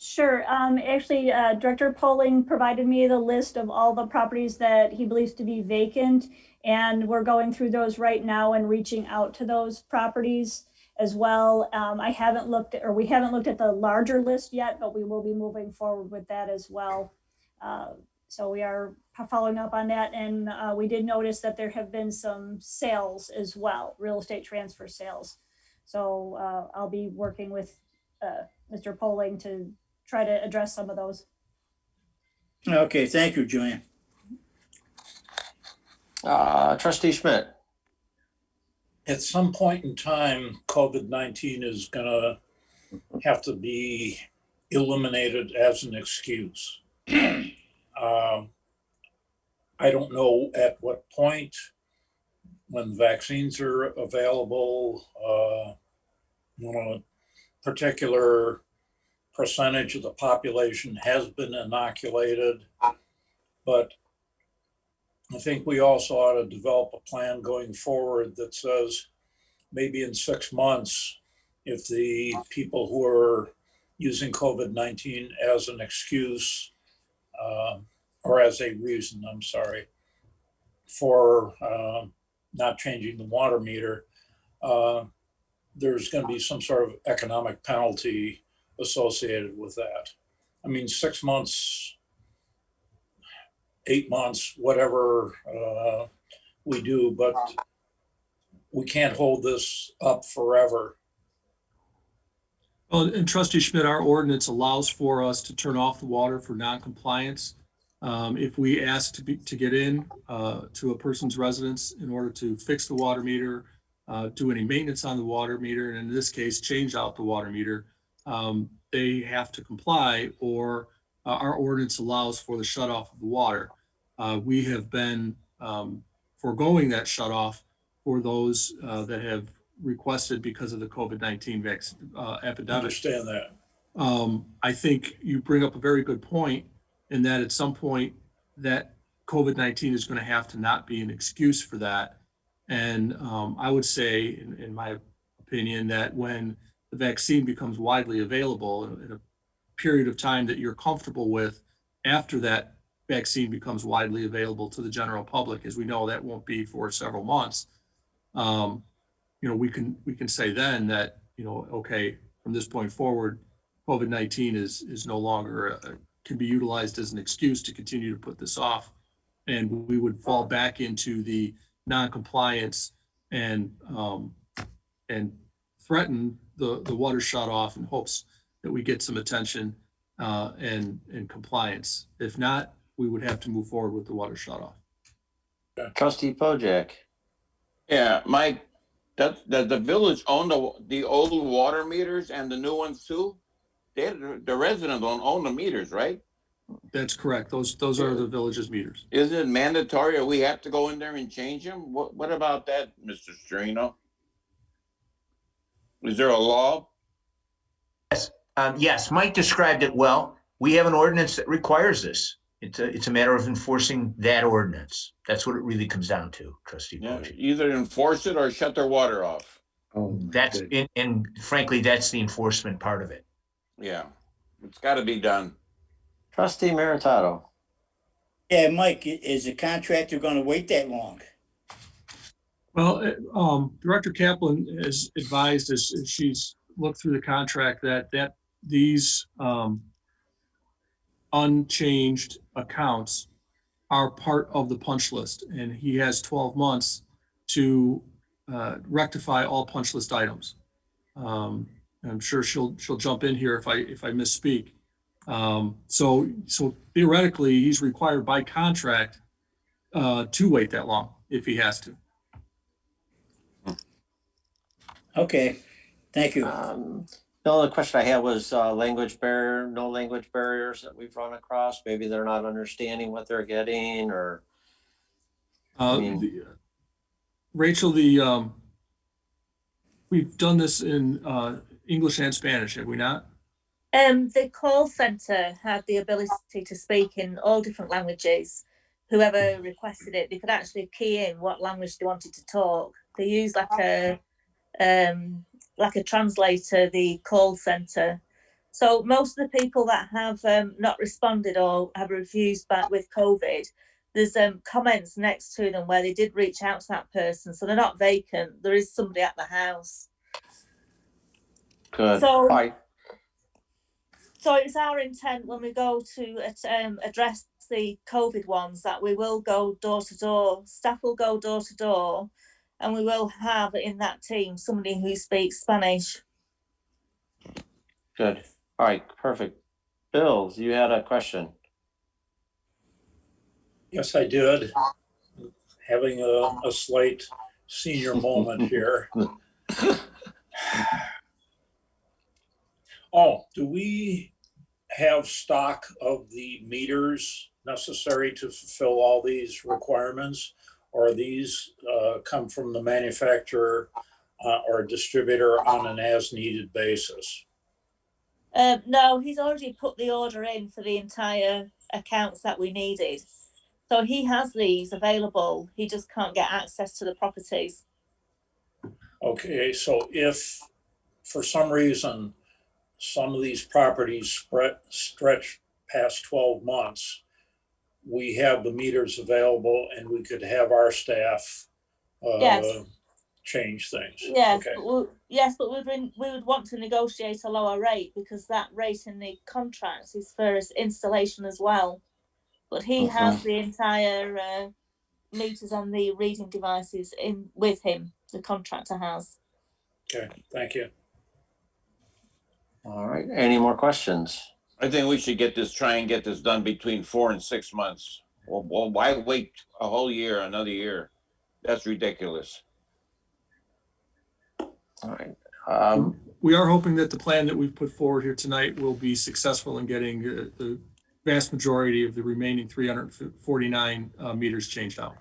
Sure. Actually, Director Poling provided me the list of all the properties that he believes to be vacant, and we're going through those right now and reaching out to those properties as well. We haven't looked at the larger list yet, but we will be moving forward with that as well. So we are following up on that, and we did notice that there have been some sales as well, real estate transfer sales. So I'll be working with Mr. Poling to try to address some of those. Okay, thank you, Joanne. Trustee Schmidt. At some point in time, COVID-19 is gonna have to be eliminated as an excuse. I don't know at what point, when vaccines are available, when a particular percentage of the population has been inoculated, but I think we also ought to develop a plan going forward that says maybe in 6 months, if the people who are using COVID-19 as an excuse or as a reason, I'm sorry, for not changing the water meter, there's going to be some sort of economic penalty associated with that. I mean, 6 months, 8 months, whatever we do, but we can't hold this up forever. Well, and Trustee Schmidt, our ordinance allows for us to turn off the water for non-compliance. If we ask to get in to a person's residence in order to fix the water meter, do any maintenance on the water meter, and in this case, change out the water meter, they have to comply, or our ordinance allows for the shut off of the water. We have been foregoing that shut off for those that have requested because of the COVID-19 epidemic. Understand that. I think you bring up a very good point in that at some point that COVID-19 is going to have to not be an excuse for that. And I would say, in my opinion, that when the vaccine becomes widely available in a period of time that you're comfortable with after that vaccine becomes widely available to the general public. As we know, that won't be for several months. We can say then that, okay, from this point forward, COVID-19 is no longer can be utilized as an excuse to continue to put this off, and we would fall back into the non-compliance and threaten the water shut off in hopes that we get some attention and compliance. If not, we would have to move forward with the water shut off. Trustee Pojek. Yeah, Mike, does the village own the old water meters and the new ones too? The residents don't own the meters, right? That's correct. Those are the village's meters. Is it mandatory or we have to go in there and change them? What about that, Mr. Strino? Is there a law? Yes, Mike described it well. We have an ordinance that requires this. It's a matter of enforcing that ordinance. That's what it really comes down to, Trustee Pojek. Either enforce it or shut their water off. That's and frankly, that's the enforcement part of it. Yeah, it's got to be done. Trustee Meritato. Yeah, Mike, is the contractor going to wait that long? Well, Director Kaplan has advised, as she's looked through the contract, that these unchanged accounts are part of the punch list, and he has 12 months to rectify all punch list items. I'm sure she'll jump in here if I misspeak. So theoretically, he's required by contract to wait that long if he has to. Okay, thank you. The only question I had was language barrier, no language barriers that we've run across. Maybe they're not understanding what they're getting, or. Rachel, we've done this in English and Spanish, have we not? The call center had the ability to speak in all different languages. Whoever requested it, they could actually key in what language they wanted to talk. They used like a translator, the call center. So most of the people that have not responded or have refused back with COVID, there's comments next to them where they did reach out to that person. So they're not vacant. There is somebody at the house. Good. So it's our intent when we go to address the COVID ones that we will go door to door. Staff will go door to door, and we will have in that team somebody who speaks Spanish. Good. All right, perfect. Bill, you had a question. Yes, I did. Having a slight senior moment here. Oh, do we have stock of the meters necessary to fulfill all these requirements? Or these come from the manufacturer or distributor on an as-needed basis? No, he's already put the order in for the entire accounts that we needed. So he has these available. He just can't get access to the properties. Okay, so if for some reason some of these properties stretch past 12 months, we have the meters available and we could have our staff change things. Yes, okay. but we would want to negotiate a lower rate because that rate in the contract is for his installation as well. But he has the entire meters and the reading devices in with him, the contractor has. Okay, thank you. All right, any more questions? I think we should try and get this done between 4 and 6 months. Well, why wait a whole year, another year? That's ridiculous. All right. We are hoping that the plan that we've put forward here tonight will be successful in getting the vast majority of the remaining 349 meters changed out.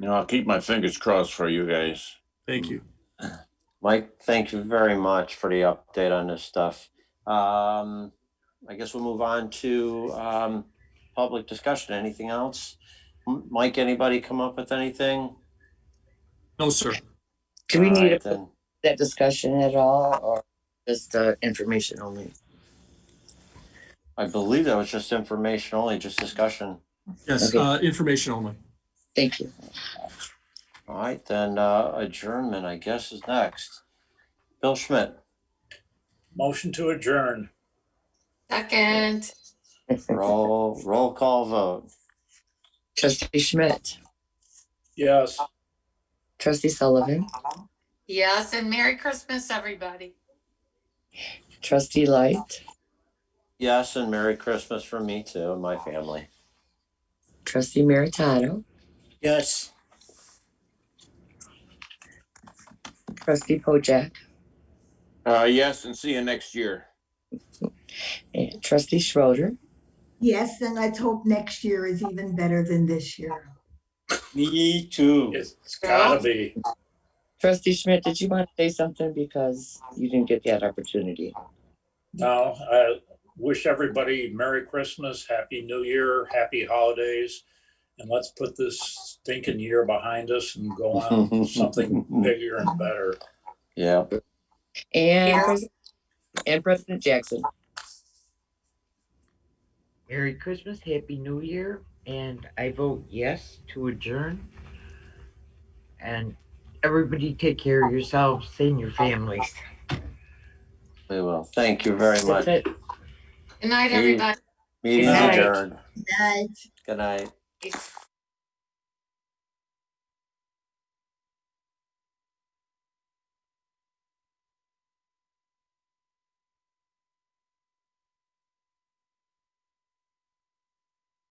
I'll keep my fingers crossed for you guys. Thank you. Mike, thank you very much for the update on this stuff. I guess we'll move on to public discussion. Anything else? Mike, anybody come up with anything? No, sir. Do we need that discussion at all, or just information only? I believe that was just information only, just discussion. Yes, Okay. information only. Thank you. All right, then adjournment, I guess, is next. Bill Schmidt. Motion to adjourn. Second. Roll call vote. Trustee Schmidt, Yes. Trustee Sullivan, Yes, and Merry Christmas, everybody. Trustee Light, Yes, and Merry Christmas from me too and my family. Trustee Meritato, Yes. Trustee Pojek, Yes, and see you next year. and Trustee Schroeder. Yes, and let's hope next year is even better than this year. Me too. It's gotta be. Trustee Schmidt, did you want to say something because you didn't get that opportunity? No, I wish everybody Merry Christmas, Happy New Year, Happy Holidays, and let's put this stinking year behind us and go on to something bigger and better. Yeah. And President Jackson. Merry Christmas, Happy New Year, and I vote yes to adjourn. And everybody take care of yourselves and your families. We will. Thank you very much. Good night, everybody. Meeting Good night. adjourned. Good night. Good night.